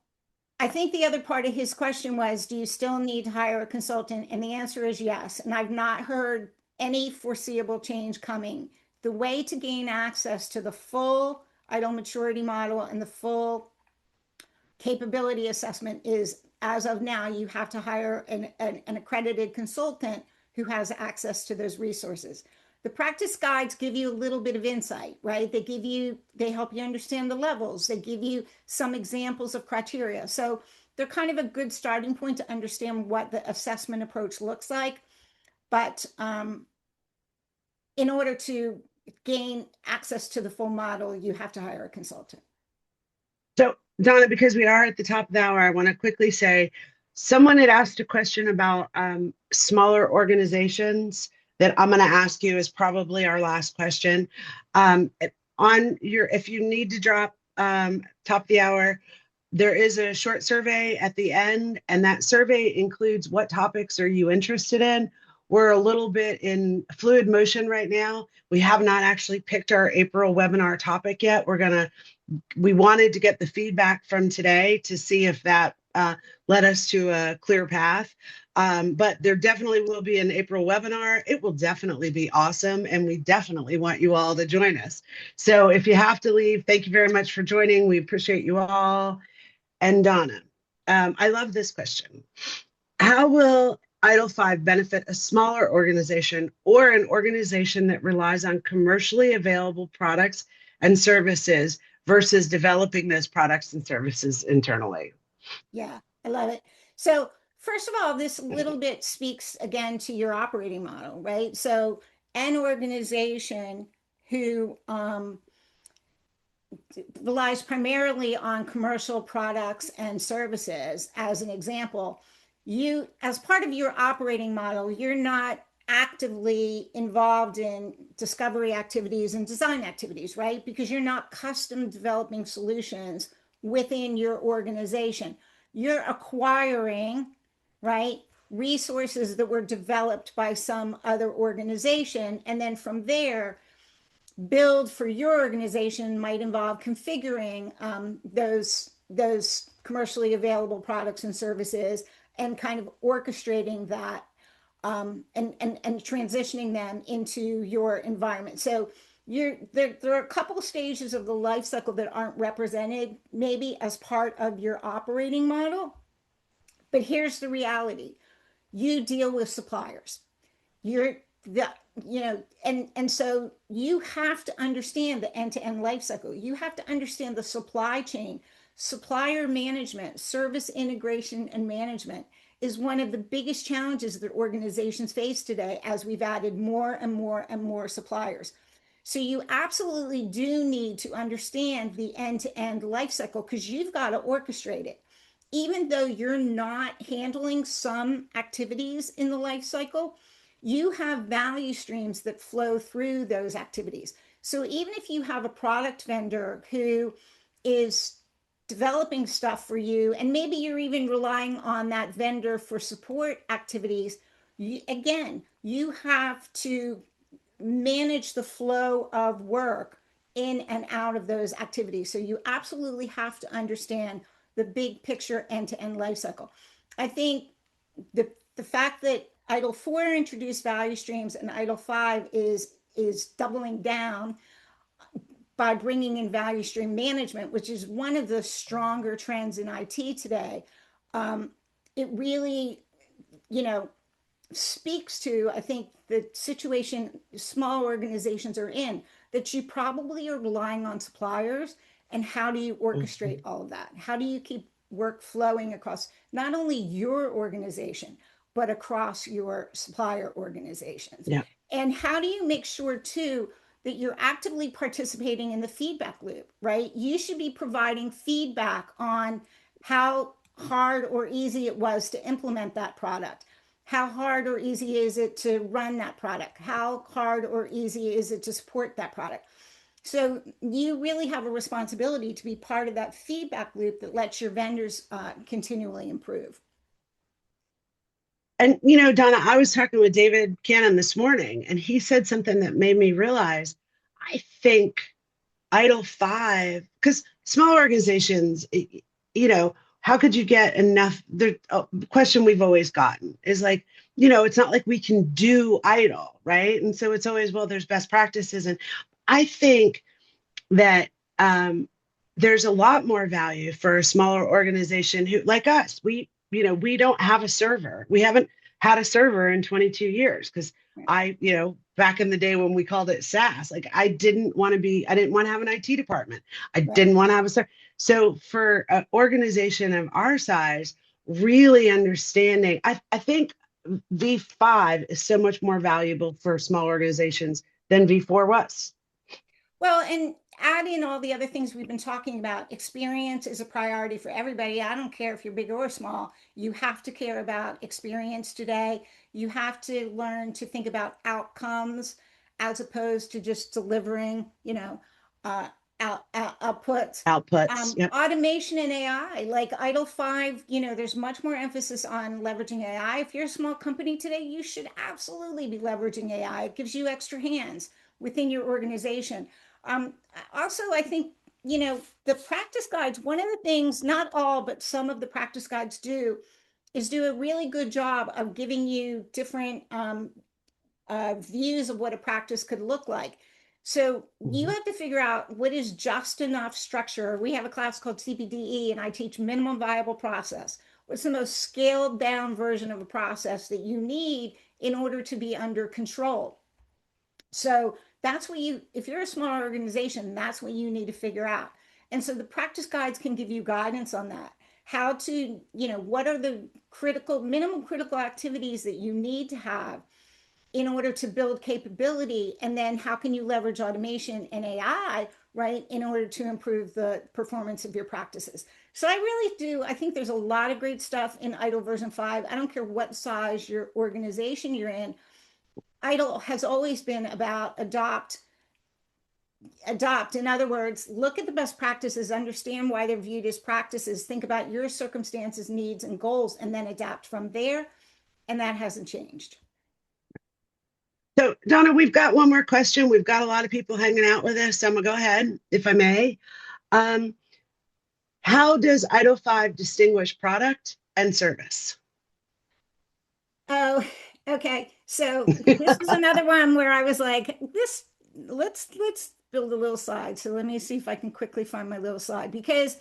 I think the other part of his question was, do you still need to hire a consultant? And the answer is yes. And I've not heard any foreseeable change coming. The way to gain access to the full ITIL maturity model and the full capability assessment is, as of now, you have to hire an accredited consultant who has access to those resources. The practice guides give you a little bit of insight, right? They help you understand the levels. They give you some examples of criteria. So they're kind of a good starting point to understand what the assessment approach looks like. But in order to gain access to the full model, you have to hire a consultant. So, Donna, because we are at the top of the hour, I want to quickly say someone had asked a question about smaller organizations that I'm going to ask you is probably our last question. If you need to drop top of the hour, there is a short survey at the end, and that survey includes what topics are you interested in. We're a little bit in fluid motion right now. We have not actually picked our April webinar topic yet. We wanted to get the feedback from today to see if that led us to a clear path. But there definitely will be an April webinar. It will definitely be awesome. And we definitely want you all to join us. So if you have to leave, thank you very much for joining. We appreciate you all. And Donna, I love this question. How will ITIL 5 benefit a smaller organization or an organization that relies on commercially available products and services versus developing those products and services internally? Yeah, I love it. So first of all, this little bit speaks again to your operating model, right? So an organization who relies primarily on commercial products and services, as an example, you, as part of your operating model, you're not actively involved in discovery activities and design activities, right? Because you're not custom developing solutions within your organization. You're acquiring, right, resources that were developed by some other organization. And then from there, build for your organization might involve configuring those commercially available products and services and kind of orchestrating that and transitioning them into your environment. So there are a couple of stages of the life cycle that aren't represented maybe as part of your operating model. But here's the reality: you deal with suppliers. You're the and so you have to understand the end-to-end life cycle. You have to understand the supply chain. Supplier management, service integration and management is one of the biggest challenges that organizations face today as we've added more and more and more suppliers. So you absolutely do need to understand the end-to-end life cycle because you've got to orchestrate it. Even though you're not handling some activities in the life cycle, you have value streams that flow through those activities. So even if you have a product vendor who is developing stuff for you, and maybe you're even relying on that vendor for support activities, again, you have to manage the flow of work in and out of those activities. So you absolutely have to understand the big picture end-to-end life cycle. I think the fact that ITIL 4 introduced value streams and ITIL 5 is doubling down by bringing in value stream management, which is one of the stronger trends in IT today. It really, you know, speaks to, I think, the situation small organizations are in, that you probably are relying on suppliers. And how do you orchestrate all of that? How do you keep work flowing across not only your organization, but across your supplier organizations? Yeah. And how do you make sure, too, that you're actively participating in the feedback loop, right? You should be providing feedback on how hard or easy it was to implement that product. How hard or easy is it to run that product? How hard or easy is it to support that product? So you really have a responsibility to be part of that feedback loop that lets your vendors continually improve. And, Donna, I was talking with David Cannon this morning, and he said something that made me realize I think ITIL 5, because small organizations, how could you get enough? The question we've always gotten is like, it's not like we can do ITIL, right? And so it's always, well, there's best practices. And I think that there's a lot more value for a smaller organization who, like us, we don't have a server. We haven't had a server in 22 years because back in the day when we called it SaaS, like I didn't want to have an IT department. I Right. didn't want to have a server. So for an organization of our size, really understanding, I think V5 is so much more valuable for small organizations than V4 was. Well, and add in all the other things we've been talking about. Experience is a priority for everybody. I don't care if you're big or small. You have to care about experience today. You have to learn to think about outcomes as opposed to just delivering, uh, outputs. Outputs. Yep. Automation and AI, like ITIL 5, there's much more emphasis on leveraging AI. If you're a small company today, you should absolutely be leveraging AI. It gives you extra hands within your organization. Also, I think, the practice guides, one of the things, not all, but some of the practice guides is do a really good job of giving you different views of what a practice could look like. So you Mhm. have to figure out what is just enough structure. We have a class called CPDE, and I teach minimum viable process. What's the most scaled down version of a process that you need in order to be under control? So that's what if you're a small organization, that's what you need to figure out. And so the practice guides can give you guidance on that. How to, what are the minimum critical activities that you need to have in order to build capability? And then how can you leverage automation and AI right, in order to improve the performance of your practices. So I really do. I think there's a lot of great stuff in ITIL version 5. I don't care what size your organization you're in. ITIL has always been about adopt. In other words, look at the best practices, understand why they're viewed as practices, think about your circumstances, needs, and goals, and then adapt from there. And that hasn't changed. So, Donna, we've got one more question. We've got a lot of people hanging out with us. So I'm going to go ahead, if I may. Um, how does ITIL 5 distinguish product and service? Oh, okay. So this is another one where I was like, this, let's build a little slide. So let me see if I can quickly find my little slide because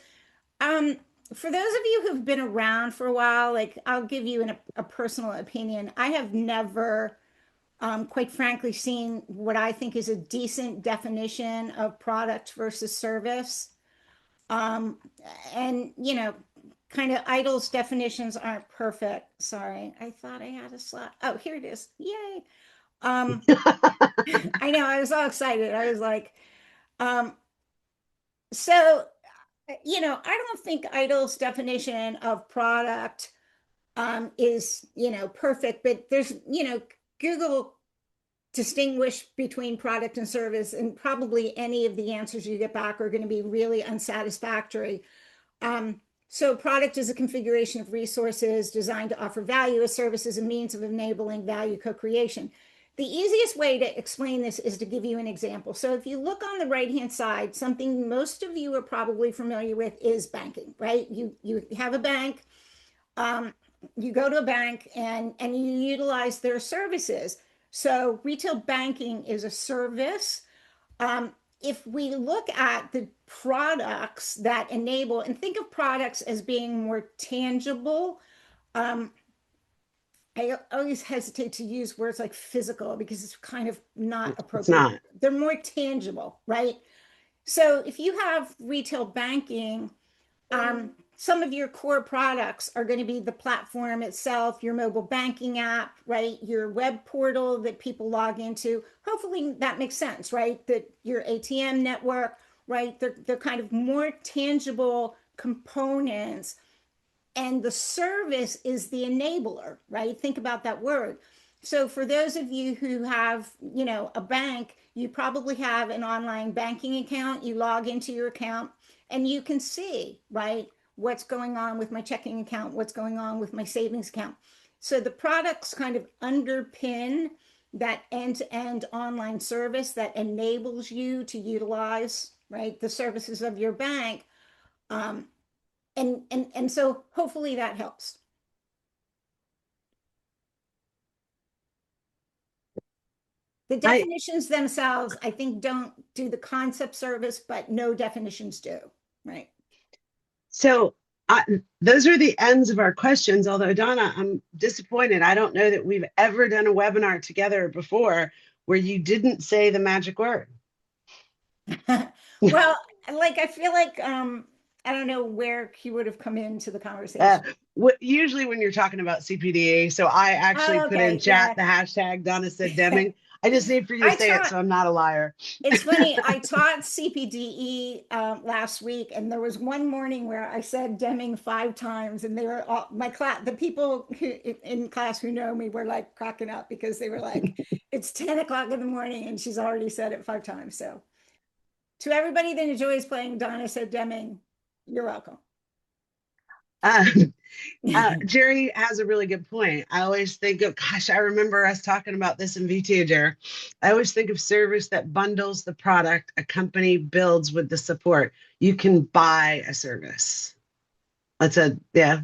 um for those of you who've been around for a while, like I'll give you a personal opinion. I have never quite frankly seen what I think is a decent definition of product versus service. Um, and kind of ITIL's definitions aren't perfect. Sorry, I thought I had a slide. Oh, here it is. Yay. Um, I know, I was all excited. I was like, um, so, I don't think ITIL's definition of product is, perfect, but there's, Google distinguish between product and service, and probably any of the answers you get back are going to be really unsatisfactory. So product is a configuration of resources designed to offer value. As service is a means of enabling value co-creation. The easiest way to explain this is to give you an example. So if you look on the right-hand side, something most of you are probably familiar with is banking, right? You have a bank, you go to a bank and you utilize their services. So retail banking is a service. If we look at the products that enable, and think of products as being more tangible, I always hesitate to use words like physical because it's kind of not It's appropriate. not. They're more tangible, right? So if you have retail banking, some of your core products are going to be the platform itself, your mobile banking app, right? Your web portal that people log into. Hopefully that makes sense, right? That your ATM network, right? They're kind of more tangible components, and the service is the enabler, right? Think about that word. So for those of you who have, a bank, you probably have an online banking account. You log into your account and you can see, right, what's going on with my checking account, what's going on with my savings account. So the products kind of underpin that end-to-end online service that enables you to utilize, right, the services of your bank. And so hopefully that helps. The I definitions themselves, I think, don't do the concept service, but no definitions do, right? so I, those are the ends of our questions. Although Donna, I'm disappointed. I don't know that we've ever done a webinar together before where you didn't say the magic word. Well, like I feel like I don't know where he would have come into the Uh, conversation. Usually when you're talking about CPDA, so I actually Oh, put in okay, chat yeah. the hashtag Donna said Deming. I just need for you to I say it taught so I'm not a liar. It's funny. I taught CPDE last week, and there was one morning where I said Deming 5 times, and they were all my class. The people in class who know me were like cracking up because they were like, "It's 10 o'clock in the morning, and she's already said it 5 times." So, to everybody that enjoys playing Donna said Deming, you're welcome. Uh, Jerry has a really good point. I always think of, gosh, I remember us talking about this in VTager. I always think of service that bundles the product a company builds with the support. You can buy a service. That's a, yeah.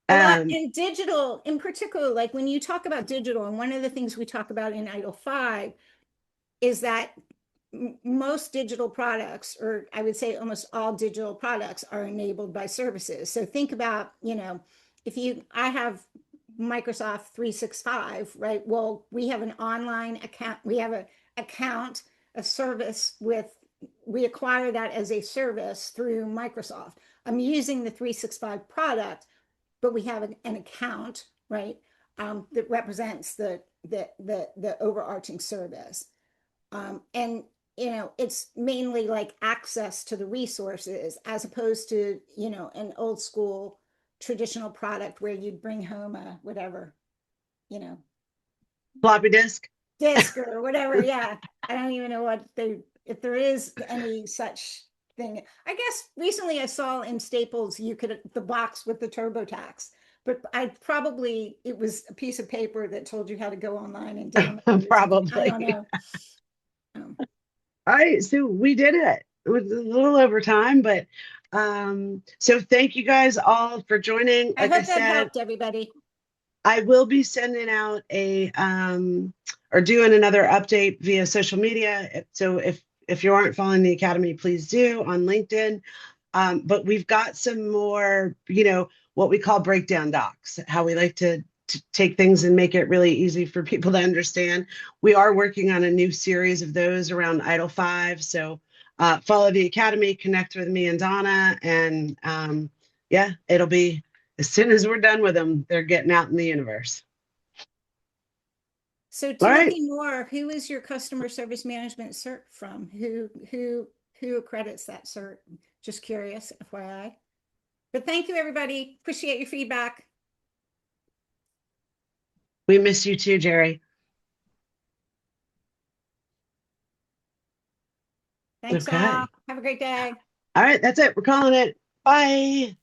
A lot Um, in digital, in particular, like when you talk about digital, and one of the things we talk about in ITIL 5 is that most digital products, or I would say almost all digital products, are enabled by services. So think about, if I have Microsoft 365, right? Well, we have an online account, we have a account, a service we acquire that as a service through Microsoft. I'm using the 365 product, but we have an account, right? That represents the overarching service. And it's mainly like access to the resources as opposed to, an old school traditional product where you'd bring home a whatever, you know, Floppy disk. disc or whatever. Yeah. I don't even know if there is any such thing. I guess recently I saw in Staples, the box with the TurboTax, but it was a piece of paper that told you how to go online and download it or something. I don't Probably. know. Um, All right, so we did it. It was a little over time, but so thank you guys all for joining. I Like I hope that said, helped everybody. I will be sending out a or doing another update via social media. So if you aren't following the Academy, please do on LinkedIn. But we've got some more, what we call breakdown docs, how we like to take things and make it really easy for people to understand. We are working on a new series of those around ITIL 5. So follow the Academy, connect with me and Donna, and yeah, it'll be as soon as we're done with them, they're getting out in the universe. So All right. Timothy Moore, who is your customer service management cert from? Who accredits that cert? Just curious, FYI. But thank you, everybody. Appreciate your feedback. We miss you too, Jerry. Thanks all. Okay. Have a great day. All right. That's it. We're calling it. Bye.